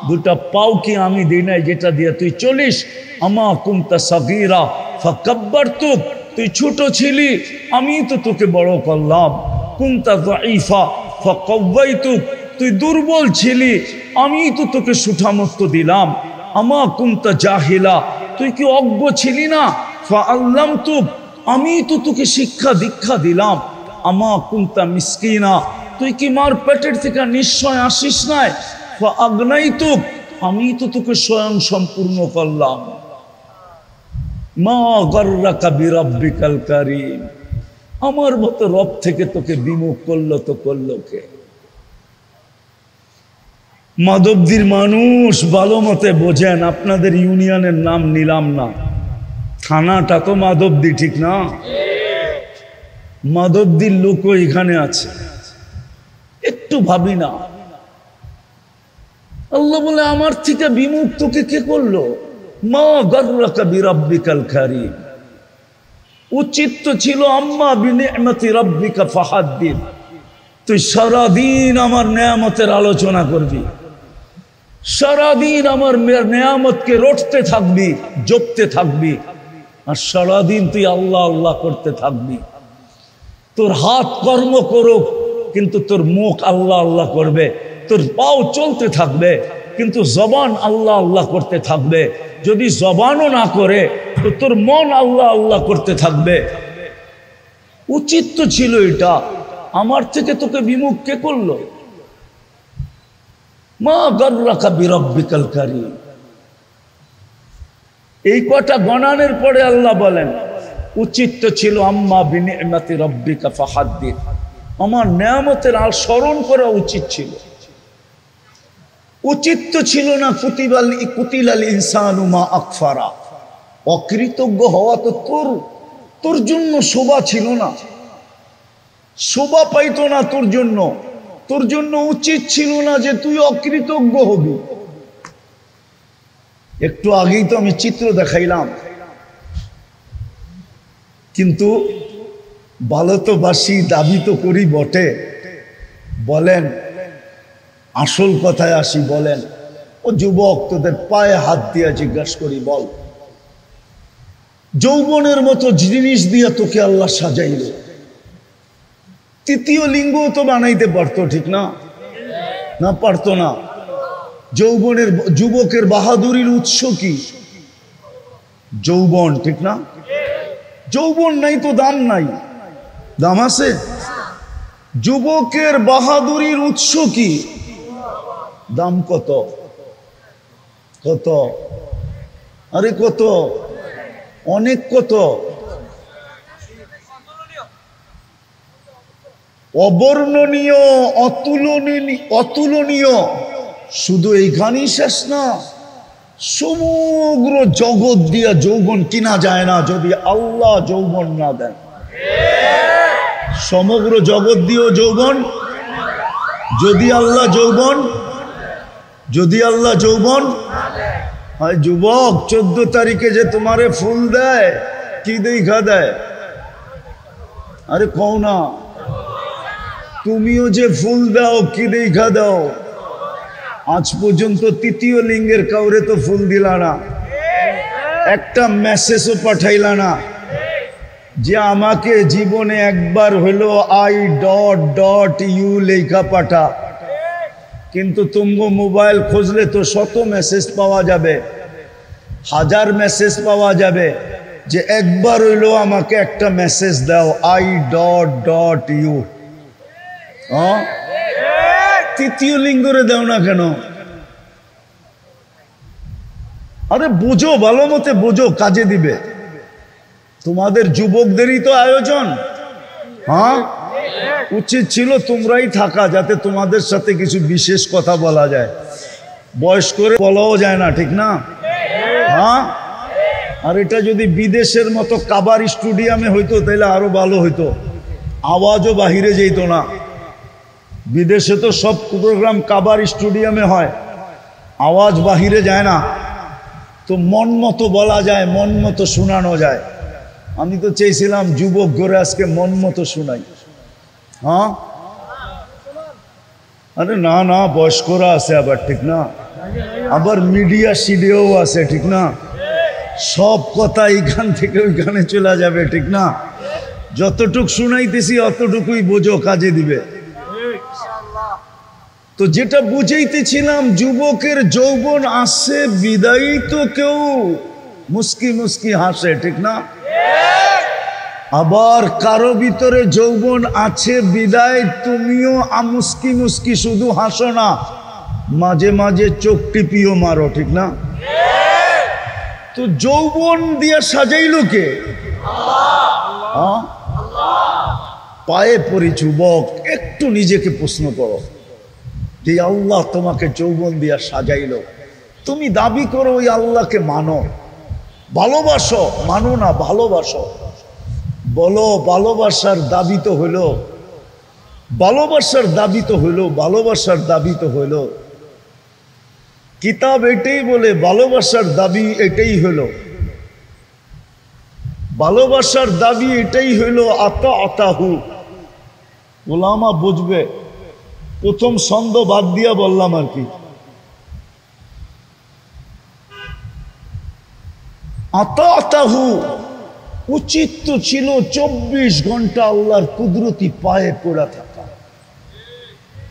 দুটা পাও কি আমি দেই নাই যেটা দিয়ে তুই চলিস, আমা কুনতা সাগীরা ফাকাব্বারতুক, তুই ছোট ছিলি আমি তো তোকে বড় করলাম, কুনতা যায়ীফা ফাকাওয়াইতুক, তুই দুর্বল ছিলি আমি তো তোকে সুঠামত্ব দিলাম, আমা কুনতা জাহিলা, তুই কি অজ্ঞ ছিলি না, ফাআল্লামতুক, আমি তো তোকে শিক্ষা দীক্ষা দিলাম, আমা কুনতা মিসকিনা, তুই কি মার পেটের থেকে নিশ্চয় আসিস নাই, ফাআগনাইতুক, আমি তো তোকে স্বয়ং সম্পূর্ণ করলাম, মা গর্রাকা বিরাব্বিকাল কারীম, আমার মতো রব থেকে তোকে বিমুখ করলো তো করলো কে। মাধবদীর মানুষ ভালো মতে বোঝেন, আপনাদের ইউনিয়নের নাম নিলাম না, থানাটা তো মাধবদী, ঠিক না? মাধবদীর লোকও এখানে আছে, একটু ভাবি না, আল্লাহ বলে আমার থেকে বিমুখ তোকে কে করলো, মা গর্রাকা বিরাব্বিকাল কারীম, উচিত তো ছিল আম্মা বিনি'মাতি রাব্বিকা ফাহাদ্দিস, তুই সারাদিন আমার নেয়ামতের আলোচনা করবি, সারাদিন আমার নেয়ামতকে রটতে থাকবি, জপতে থাকবি, আর সারাদিন তুই আল্লাহ আল্লাহ করতে থাকবি, তোর হাত কর্ম করুক কিন্তু তোর মুখ আল্লাহ আল্লাহ করবে, তোর পাও চলতে থাকবে কিন্তু জবান আল্লাহ আল্লাহ করতে থাকবে, যদি জবানও না করে তো তোর মন আল্লাহ আল্লাহ করতে থাকবে। উচিত তো ছিল এটা, আমার থেকে তোকে বিমুখ কে করলো, মা গর্রাকা বিরাব্বিকাল কারীম। এই কটা গণানের পরে আল্লাহ বলেন উচিত তো ছিল আম্মা বিনি'মাতি রাব্বিকা ফাহাদ্দিস, আমার নেয়ামতের আর স্মরণ করা উচিত ছিল, উচিত তো ছিল না কুতিলাল ইনসানু মা আকফারা, অকৃতজ্ঞ হওয়া তো তোর জন্য শোভা ছিল না, শোভা পাইতো না তোর জন্য উচিত ছিল না যে তুই অকৃতজ্ঞ হবি। একটু আগেই তো আমি চিত্র দেখাইলাম, কিন্তু ভালো তো বাসি, দাবি তো করি বটে, বলেন আসল কথায় আসি, বলেন ও যুবক, তোদের পায়ে হাত দিয়া জিজ্ঞাসা করি, বল যৌবনের মতো জিনিস দিয়া তোকে আল্লাহ সাজাইল, তৃতীয় লিঙ্গ তো বানাইতে পারতো, ঠিক না? না পারতো না। যুবকের বাহাদুরির উৎস কি? যৌবন, ঠিক না? যৌবন নাই তো দাম নাই, দাম আছে? যুবকের বাহাদুরির উৎস কি? দাম কত? কত? আরে কত? অনেক কত? অবর্ণনীয়, অতুলনীয়। শুধু এইখানেই শেষ না, সমগ্র জগৎ দিয়া যৌবন কিনা যায় না যদি আল্লাহ যৌবন না দেন। সমগ্র জগৎ দিয়েও যৌবন, যদি আল্লাহ যৌবন হয়। যুবক 14 তারিখে যে তোমারে ফুল দেয়, কি দেখা দেয়? আরে কও না, তুমিও যে ফুল দাও কি দেখা দাও? আজ পর্যন্ত তৃতীয় লিঙ্গের কাউরে তো ফুল দিলা না, একটা মেসেজও পাঠাইলা না যে আমাকে জীবনে একবার হলো I.U লেখা পাঠা। কিন্তু তুমগো মোবাইল খুঁজলে তো শত মেসেজ পাওয়া যাবে, 1000 মেসেজ পাওয়া যাবে, যে একবার হইলো আমাকে একটা মেসেজ দাও I.U। তৃতীয় লিঙ্গরে দেও না কেন? আরে বোঝো, ভালো মতে বোঝো, কাজে দিবে। তোমাদের যুবকদেরই তো আয়োজন। হ্যাঁ, উচিত ছিল তোমরাই থাকা, যাতে তোমাদের সাথে কিছু বিশেষ কথা বলা যায়। বয়স করে বলাও যায় না, ঠিক না? হ্যাঁ, আর এটা যদি বিদেশের মতো কাবার স্টুডিয়ামে হইতো তাহলে আরো ভালো হইতো, আওয়াজও বাহিরে যেত না। বিদেশে তো সব প্রোগ্রাম কাবার স্টুডিয়ামে হয়, আওয়াজ বাহিরে যায় না, তো মন মতো বলা যায়, মন মতো শোনানো যায়। আমি তো চেয়েছিলাম যুবক ঘরে আজকে মন মতো শোনাই। হ্যাঁ, আরে না না, বয়স্করা আছে আবার, ঠিক না? আবার মিডিয়া সিডিও আছে, ঠিক না? সব কথা এইখান থেকে ওইখানে চলে যাবে, ঠিক না? যতটুক শুনাইতেছি অতটুকুই বোঝো, কাজে দিবে। তো যেটা বুঝাইতেছিলাম, যুবকের যৌবন আসে বিদায়ী তো কেউ মুস্কি মুস্কি হাসে, ঠিক না? আবার কারো ভিতরে যৌবন আছে বিদায় তুমিও মুস্কি মুস্কি শুধু হাসো না, মাঝে মাঝে চোখ টিপিও মারো, ঠিক না? তো যৌবন দিয়ে সাজাইলো কে? হ্যাঁ, পায়ে পড়ি যুবক, একটু নিজেকে প্রশ্ন করো যে আল্লাহ তোমাকে যৌবন দিয়া সাজাইলো, তুমি দাবি করো ওই আল্লাহকে মানো, ভালোবাসো, মানো না ভালোবাসো, বলো ভালোবাসার দাবি তো হইলো, ভালোবাসার দাবি তো হইলো, ভালোবাসার দাবি তো হইলো। কিতাব এটাই বলে ভালোবাসার দাবি এটাই হইলো, ভালোবাসার দাবি এটাই হইলো আতা আতাহু। ওলামা বুঝবে, প্রথম ছন্দ বাদ দিয়া বললাম আর কি। আতা আতাহু উচিত তো ছিল 24 ঘন্টা আল্লাহর কুদরতি পায়ে পড়া থাকা।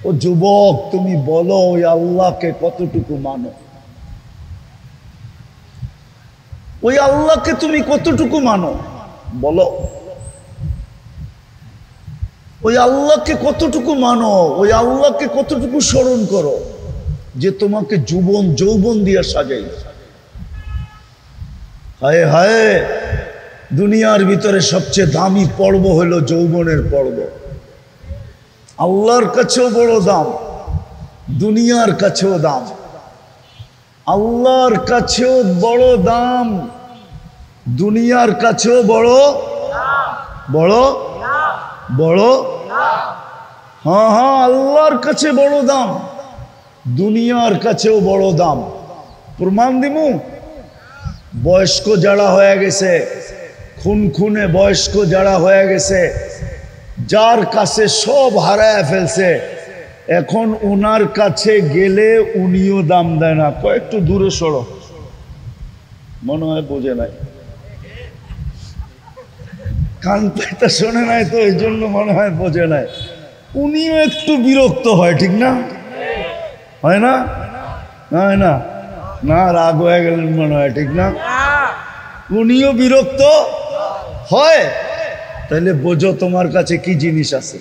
ও যুবক, তুমি বলো ওই আল্লাহকে কতটুকু মানো? ওই আল্লাহকে তুমি কতটুকু মানো বলো? ওই আল্লাহকে কতটুকু মানো? ওই আল্লাহকে কতটুকু স্মরণ করো যে তোমাকে যৌবন দিয়া সাজাই? হায় হায়, দুনিয়ার ভিতরে সবচেয়ে দামি পর্ব হলো যৌবনের পর্ব। আল্লাহর কাছেও বড় দাম, দুনিয়ার কাছেও দাম। আল্লাহর কাছেও বড় দাম, দুনিয়ার কাছেও বড় বড় বড়। হ্যাঁ হ্যাঁ, আল্লাহর কাছে বড় দাম, দুনিয়ার কাছেও বড় দাম। প্রমাণ দিমু? বয়স্ক যারা হয়ে গেছে, খুনে বয়স্ক যারা হয়ে গেছে, যার কাছে সব হারায় ফেলছে, এখন ওনার কাছে গেলে উনিও দাম দেয় না। কয়েকটু দূরে সরো, মনে হয় বোঝে নাই, কান পাইতা শোনে নাই তো, এই জন্য মনে হয় বোঝে নাই। উনিও একটু বিরক্ত হয়, ঠিক না? হয় না? হয় না? না, রাগ হয়ে গেলেন মনে হয়, ঠিক না? উনিও বিরক্ত হয়। তাহলে বোঝো তোমার কাছে কি জিনিস আছে।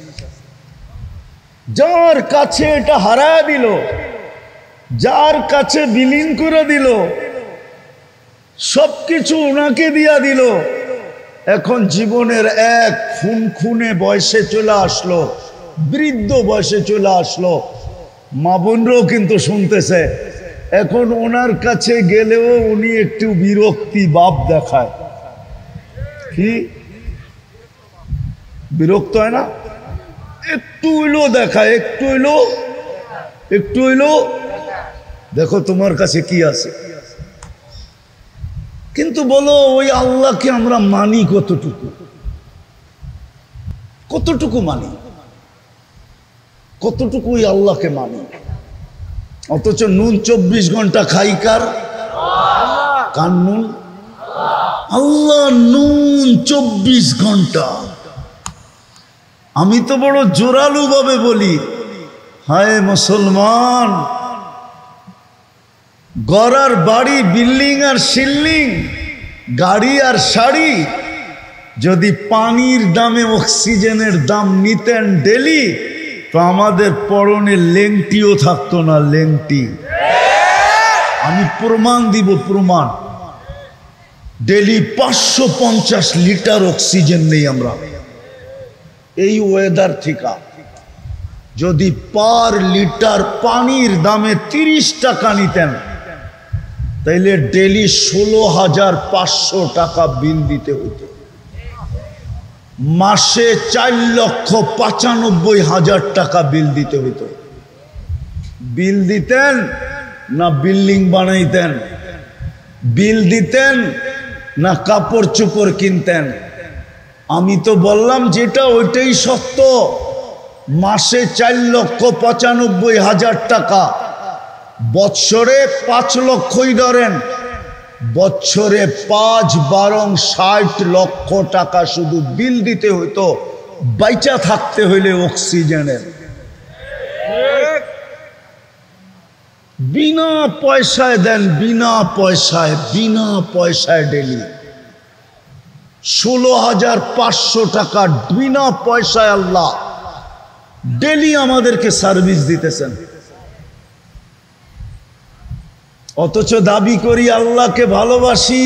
যার কাছে এটা হারায় দিল, যার কাছে বিলীন করে দিল, সবকিছু ওনাকে দিয়া দিল, এখন জীবনের এক খুনে বয়সে চলে আসলো, বৃদ্ধ বয়সে চলে আসলো। মা বোনরাও কিন্তু শুনতেছে, এখন ওনার কাছে গেলেও উনি একটু বিরক্তি ভাব দেখায়। কি বিরক্ত হয় না? একটু হইলো দেখায়, একটু হইলো দেখো তোমার কাছে কি আছে। কিন্তু বলো ওই আল্লাহকে আমরা মানি কতটুকু? কতটুকু মানি? কতটুকু ওই আল্লাহকে মানি? অথচ নুন 24 ঘন্টা খাই কার নুন? আল্লাহ নুন 24 ঘন্টা। আমি তো বড় জোরালু ভাবে বলি, হায় মুসলমান, গড়ার বাড়ি, বিল্ডিং আর শিল্ডিং, গাড়ি আর শাড়ি, যদি পানির দামে অক্সিজেনের দাম নিতেন ডেলি, তো আমাদের পরনে লেংটিও থাকতো না, লেংটি। আমি প্রমাণ দিব, প্রমাণ। ডেলি 550 লিটার অক্সিজেন নেই আমরা এই ওয়েদার থেকে। যদি পার লিটার পানির দামে 30 টাকা নিতেন, তাইলে ডেলি 16,500 টাকা বিল দিতে হতো। মাসে 4,95,000 টাকা বিল দিতে হতো। বিল দিতেন না বিল্ডিং বানাইতেন? বিল দিতেন না কাপড় চোপড় কিনতেন? আমি তো বললাম যেটা ওইটাই সত্য। মাসে 4,95,000 টাকা, বৎসরে 5 লক্ষই ধরেন, বৎসরে 5 বারং 60 লক্ষ টাকা শুধু বিল দিতে হইতো বাইচা থাকতে হইলে অক্সিজেনের। বিনা পয়সায় দেন, বিনা পয়সায়, বিনা পয়সায় ডেলি 16,500 টাকা বিনা পয়সায় আল্লাহ ডেলি আমাদেরকে সার্ভিস দিতেছেন। অথচ দাবি করি আল্লাহকে ভালোবাসি।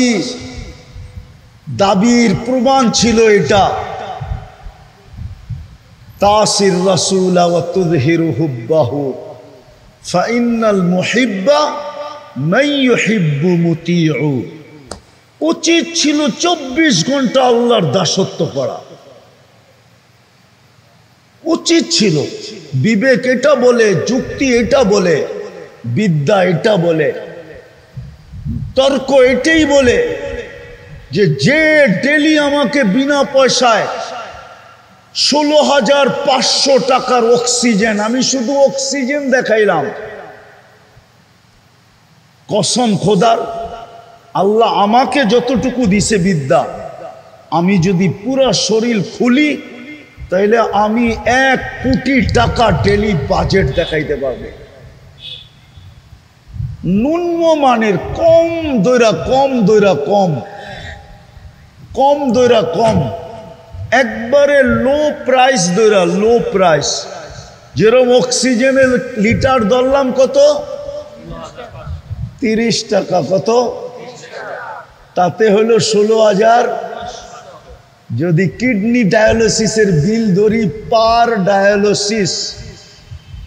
দাবির প্রমাণ ছিল এটা, তাসির রাসূল ওয়া তুযহিরু হুব্বাহু ফাইন্নাল মুহিব্বা মান ইউহিব্বু মুতিউ। উচিত ছিল 24 ঘন্টা আল্লাহর দাসত্ব করা, উচিত ছিল। বিবেক এটা বলে, যুক্তি এটা বলে, বিদ্যা এটা বলে, তর্ক এটাই বলে যে যে ডেলি আমাকে বিনা পয়সায় 16,500 টাকার অক্সিজেন, আমি শুধু অক্সিজেন দেখাইলাম। কসম খোদার, আল্লাহ আমাকে যতটুকু দিছে বিদ্যা, আমি যদি পুরা শরীর খুলি তাইলে আমি 1 কোটি টাকা ডেলি বাজেট দেখাইতে পারবে। ন্যূনম মানের, কম দৈরা কম, দৈরা কম, কম দৈরা কম, একবারে লো প্রাইস দৈরা, লো প্রাইস। যেরকম অক্সিজেনের লিটার ধরলাম কত? 30 টাকা। কত? তাতে হলো 16,000। যদি কিডনি ডায়ালিসিসের বিল ধরি, পার ডায়ালিসিস,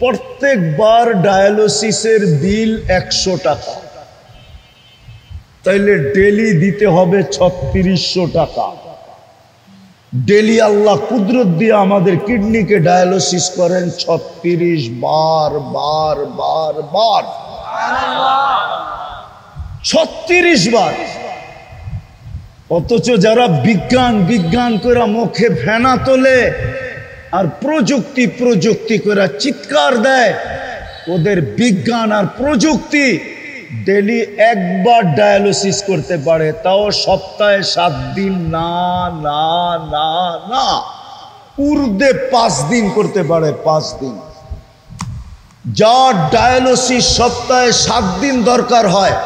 প্রত্যেকবার ডায়ালিসিসের বিল 100 টাকা, তাইলে ডেলি দিতে হবে 3600 টাকা। ডেলি আল্লাহ কুদরত দিয়ে আমাদের কিডনিকে ডায়ালিসিস করেন 36 বার, বার বার বার, 36 বার। অথচ যারা বিজ্ঞান বিজ্ঞান করে মুখে ফেনা তোলে আর প্রযুক্তি প্রযুক্তি করে চিৎকার দেয়, ওদের বিজ্ঞান আর প্রযুক্তি ডেলি একবার ডায়ালিসিস করতে পারে, তাও সপ্তাহে 7 দিন না, না না না, ঊর্ধ্বে 5 দিন করতে পারে, 5 দিন। যার ডায়ালিসিস সপ্তাহে 7 দিন দরকার হয়,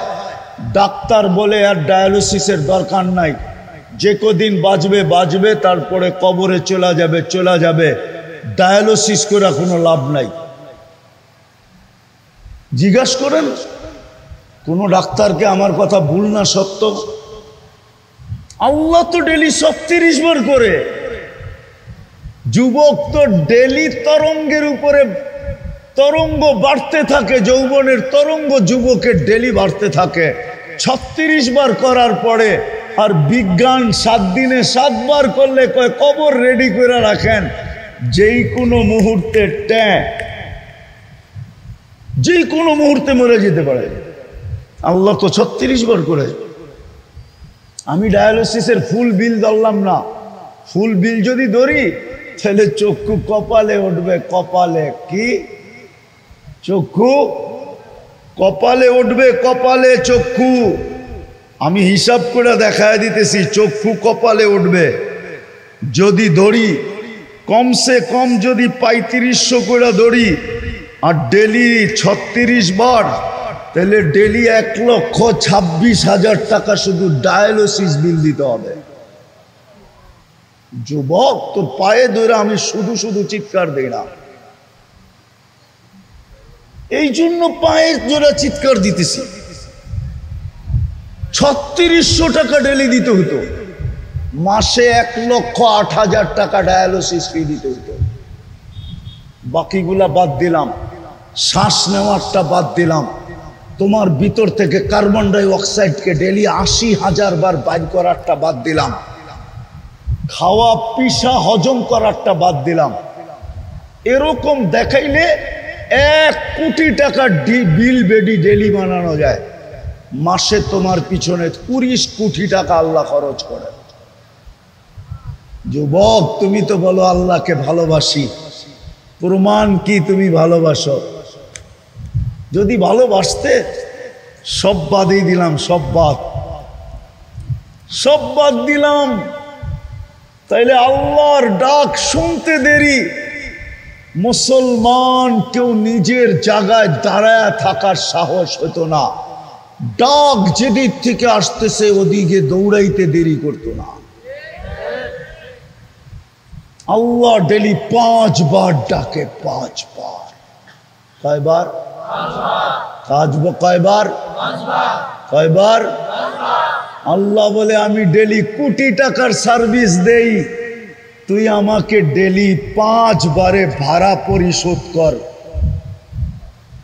ডাক্তার বলে আর ডায়ালিসিসের দরকার নাই, যে কদিন বাঁচবে বাঁচবে, তারপরে কবরে চলে যাবে, চলে যাবে, ডায়ালিসিস করে কোনো লাভ নাই। জিজ্ঞাসা করেন কোন ডাক্তারকে আমার কথা ভুল না সত্য? আল্লাহ তো ডেলি 36 বার করে। যুবক তো ডেলি তরঙ্গের উপরে তরঙ্গ বাড়তে থাকে, যৌবনের তরঙ্গ যুবকের ডেলি বাড়তে থাকে 36 বার করার পরে। আর বিজ্ঞান 7 দিনে 7 বার করলে কয় কবর রেডি করে রাখেন, যেই কোনো মুহূর্তে যেই কোনো মুহূর্তে মরে যেতে পারে। আল্লাহ তো 36 বার করে। আমি ডায়ালিসিসের ফুল বিল ধরলাম না, ফুল বিল যদি ধরি তাহলে চক্ষু কপালে উঠবে, কপালে। কি? চক্ষু কপালে উঠবে, কপালে চক্ষু। আমি হিসাব করে দেখায় দিতেছি, চক্ষু কপালে উঠবে। যদি ধরি কমসে কম যদি 3500 করে ধরি আর ডেলি 36 বার, তাহলে ডেলি 1,26,000 টাকা শুধু ডায়ালিসিস বিল দিতে হবে। যুবক তোর পায়ে ধরে আমি শুধু শুধু চিৎকার দিই না, এই জন্য পায়ের জোড়া চিৎকার দিতেছি। 3600 টাকা ডেলি দিতে হতো, মাসে 1,08,000 টাকা ডায়ালিসিস ফি দিতে হতো। বাকিগুলা বাদ দিলাম, শ্বাস নেওয়ারটা বাদ দিলাম, তোমার ভিতর থেকে কার্বন ডাই অক্সাইডকে ডেলি 80,000 বার বাইর করারটা বাদ দিলাম, খাওয়া পিসা হজম করারটা বাদ দিলাম। এরকম দেখাইলে 1 কোটি টাকা বিল বেডি ডেলি বানানো যায়। মাসে তোমার পিছনে 20 কোটি টাকা আল্লাহ খরচ করে। যুবক, তুমি তো বলো আল্লাহকে ভালোবাসি, প্রমাণ কি তুমি ভালোবাসো? যদি ভালোবাসতে সব বাদই দিলাম, সব বাদ দিলাম, তাইলে আল্লাহর ডাক শুনতে দেরি। মুসলমান কেউ নিজের জায়গায় দাঁড়ায় থাকার সাহস হতো না, ডাক যেদিক থেকে আসতেছে ওদিকে দৌড়াইতে দেরি করতো না। আল্লাহ ডেলি 5 বার ডাকে, 5 বার। কয়বার? কয়বার? আল্লাহ বলে আমি ডেলি কোটি টাকার সার্ভিস দেই, তুই আমাকে ডেলি 5 বারে ভাড়া পরিশোধ কর।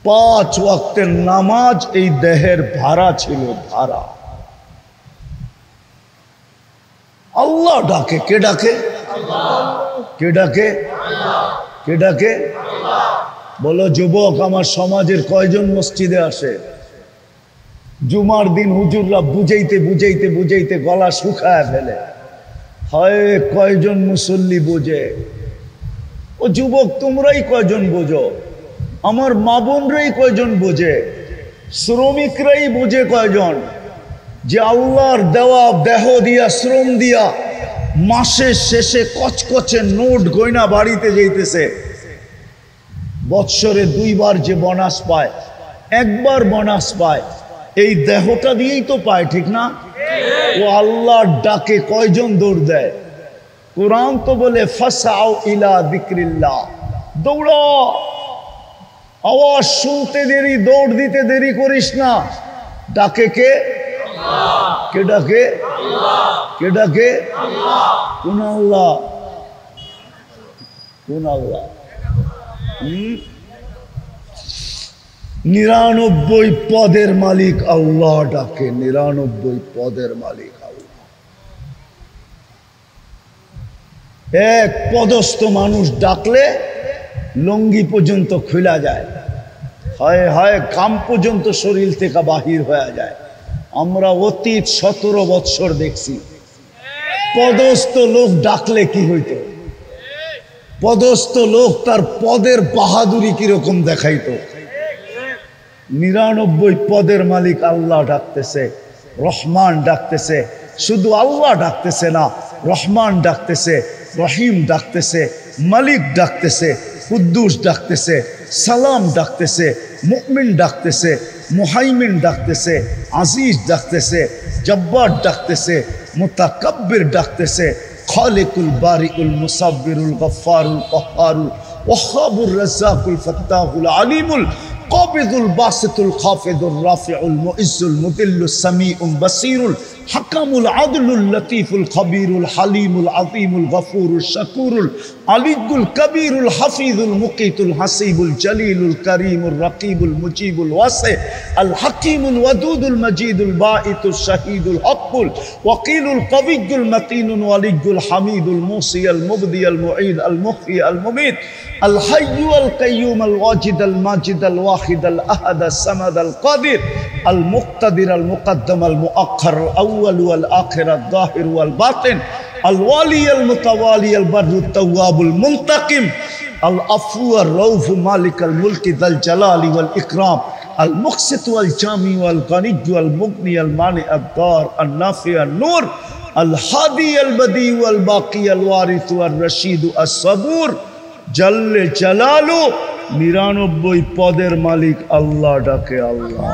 5 ওয়াক্তের নামাজ এই দেহের ভাড়া ছিল, ভাড়া। আল্লাহ ডাকে। কে ডাকে? কে ডাকে? কে ডাকে? বলো যুবক, আমার সমাজের কয়জন মসজিদে আসে? জুমার দিন হুজুররা বুঝাইতে বুঝাইতে বুঝাইতে গলা শুকায় ফেলে, হয় কয়জন মুসল্লি বোঝে? ও যুবক, তোমরাই কয়জন বোঝো? আমার মা বোনরাই কয়জন বোঝে? শ্রমিকরাই বোঝে কয়জন যে আল্লাহর দেওয়া দেহ দিয়া, শ্রম দিয়া মাসের শেষে কচকচে নোট গয়না বাড়িতে যাইতেছে। বৎসরে 2 বার যে বোনাস পায়, 1 বার বোনাস পায়, এই দেহটা দিয়েই তো পায়, ঠিক না? ও আল্লাহর ডাকে কয়জন দৌড় দেয়? কোরআন তো বলে ফাসাউ ইলা যিকরিল্লাহ, দৌড়া। আওয়াজ শুনতে দেরি, দৌড় দিতে দেরি করিস না। ডাকে কে? কে ডাকে? কে ডাকে? কোন আল্লাহ? কোন আল্লাহ? 99 পদের মালিক আল্লাহ ডাকে। 99 পদের মালিক আল্লাহ। এক পদস্থ মানুষ ডাকলে লঙ্গি পর্যন্ত খুলা যায়, হয় হয় ঘাম পর্যন্ত শরীর থেকে বাহির হয়ে যায়। আমরা অতীত 17 বৎসর দেখছি, পদস্থ লোক ডাকলে কি হইতো? পদস্থ লোক তার পদের বাহাদুরি কিরকম দেখাইতো। 99 পদের মালিক আল্লাহ ডাকতেছে, রহমান ডাকতেছে। শুধু আল্লাহ ডাকতেছে না, রহমান ডাকতেছে, রহিম ডাকতেছে, মালিক ডাকতেছে, কুদ্দুস ডাকতেছে, সালাম ডাকতেছে, মুমিন ডাকতেছে, মুহাইমিন ডাকতেছে, আজিজ ডাকতেছে, জব্বার ডাকতেছে, মুতাকাব্বির ডাকতেছে, খালিকুল বারিউল মুসাব্বিরুল গফফারুল কহ্হারুল ওয়াহ্হাবুর রাজ্জাকুল ফাত্তাহুল আলিমুল কাবিদুল বাসিতুল খাফিদুর রাফিউল মুইজ্জুল মুদিল্লুস সামিউল বাসীরুল হাকামুল আদলুল লতীফুল খবীরুল হালিমুল আযীমুল গফুরুল শাকুরুল আলিয়ুল কবীরুল হাফিজুল মুকিতুল হাসিবুল জলিলুল করিমুল রকিবুল মুজিবুল ওয়াসি আল হাকিমুল ওয়াদুদুল মজিদুল বাঈতুল শাহীদুল হকুল ওয়াকিলুল কবিয়্যুল মতিনুল ওয়ালিয়ুল হামিদুল মুসিয়াল মুবদিয়াল মুঈদ আল মুহয়ি আল মুমীত আল হাইয়্যু আল কাইয়্যুম আল ওয়াজিদ আল মাজিদ আল ওয়াহিদ আল আহাদ আস সামাদ আল কাদির আল মুক্তাদির আল মুকদ্দম আল মুআখ্খার আল আউয়াল ওয়াল আখির আল যাহির ওয়াল বাতিন আল ওয়ালি আল মুতাওয়ালি আল বাররু তাওয়াবুল মুনতাকিম আল আফু আর রউফ মালিক আল মুলকি যাল জালালি ওয়াল ইকরাম আল মুকসিত ওয়াল জামি ওয়াল গানি ওয়াল মুগনি আল মানি আদ দার আল নাফি আল নূর আল হাদি আল বদি ওয়াল বাকি আল ওয়ারিস ওয়াল রশিদ আস সাবুর জাল্লে জালালু। 99 পদের মালিক আল্লাহ ডাকে আল্লাহ,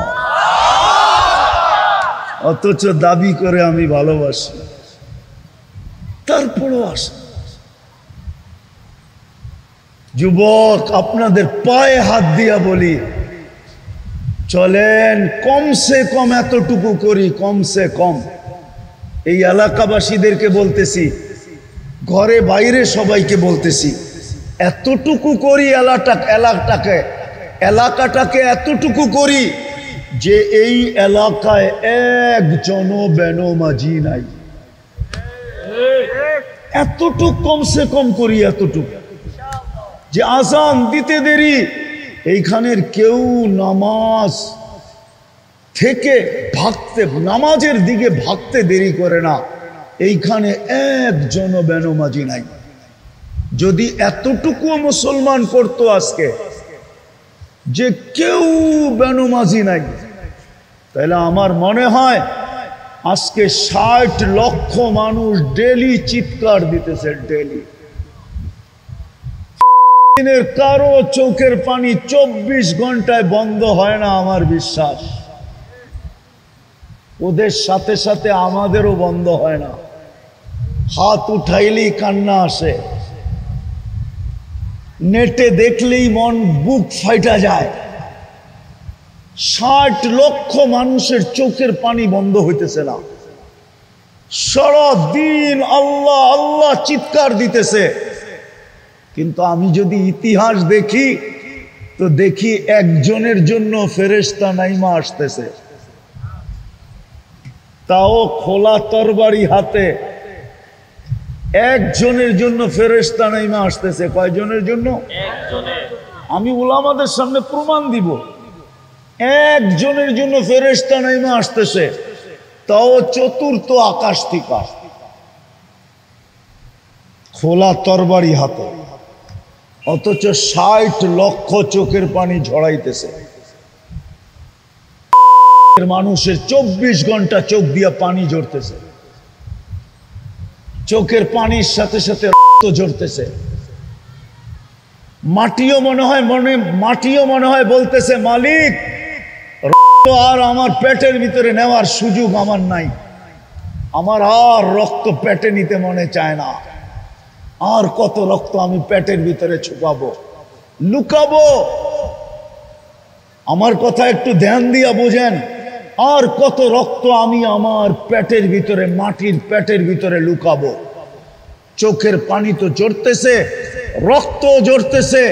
অথচ দাবি করে আমি ভালোবাসি, তারপরও আসে। যুবক, আপনাদের পায়ে হাত দিয়া বলি, চলেন কমসে কম এতটুকু করি, কমসে কম। এই এলাকাবাসীদেরকে বলতেছি, ঘরে বাইরে সবাইকে বলতেছি, এতটুকু করি এলাকাটাকে এতটুকু করি যে এই এলাকায় একজনও বেনমাজি নাই। এতটুকু কমসে কম করি, এতটুকু যে আজান দিতে দেরি, এইখানের কেউ নামাজ থেকে ভাগতে, নামাজের দিকে ভাগতে দেরি করে না, এইখানে একজনও বেনমাজি নাই। যদি এতটুকু মুসলমান করতো আজকে যে কেউ বেনমাজি নাই, তাহলে আমার মনে হয় আজকে 60 লক্ষ মানুষ ডেলি চিৎকার দিতেছে। ডেলি কারো চোখের পানি 24 ঘন্টায় বন্ধ হয় না, আমার বিশ্বাস। ওদের সাথে সাথে আমাদেরও বন্ধ হয় না। হাত উঠাইলেই কান্না আসে, নেটে দেখলেই মন বুক ফাইটা যায়। 60 লক্ষ মানুষের চোখের পানি বন্ধ হইতেছে না, সারা দিন আল্লাহ আল্লাহ চিৎকার দিতেছে। কিন্তু আমি যদি ইতিহাস দেখি তো দেখি একজনের জন্য ফেরেশতা নাইমা আসতেছে, তাও খোলা তরবারি হাতে। একজনের জন্য ফেরেশতা নাইমা আসতেছে। কয়জনের জন্য? আমি উলামাদের সামনে প্রমাণ দিব, একজনের জন্য ফেরেশতা নাইমা আসতেছে, তাও চতুর্থ আকাশ থেকে, খোলা তরবারি হাতে। অথচ 60 লক্ষ চোখের পানি ঝরাইতেছে। মানুষের 24 ঘন্টা চোখ দিয়ে পানি ঝরতেছে, চোখের পানির সাথে সাথে রক্ত ঝরতেছে। মাটিও মনে হয় বলতেছে, মালিক রক্ত আর আমার পেটের ভিতরে নেওয়ার সুযোগ আমার নাই, আমার আর রক্ত পেটে নিতে মনে চায় না। আর কত রক্ত আমি পেটের ভিতরে ছুপাবো, লুকাবো? আমার কথা একটু ধ্যান দিয়া বুঝেন। আর কত রক্ত আমি আমার পেটের ভিতরে, মাটির পেটের ভিতরে লুকাবো? চোখের পানি তো ঝরতেছে, রক্ত ঝরতেছে,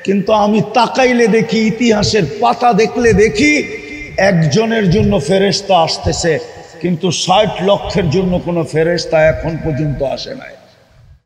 কিন্তু আমি তাকাইলে দেখি, ইতিহাসের পাতা দেখলে দেখি একজনের জন্য ফেরেশতা আসতেছে, কিন্তু 60 লক্ষের জন্য কোনো ফেরেশতা এখন পর্যন্ত আসে নাই।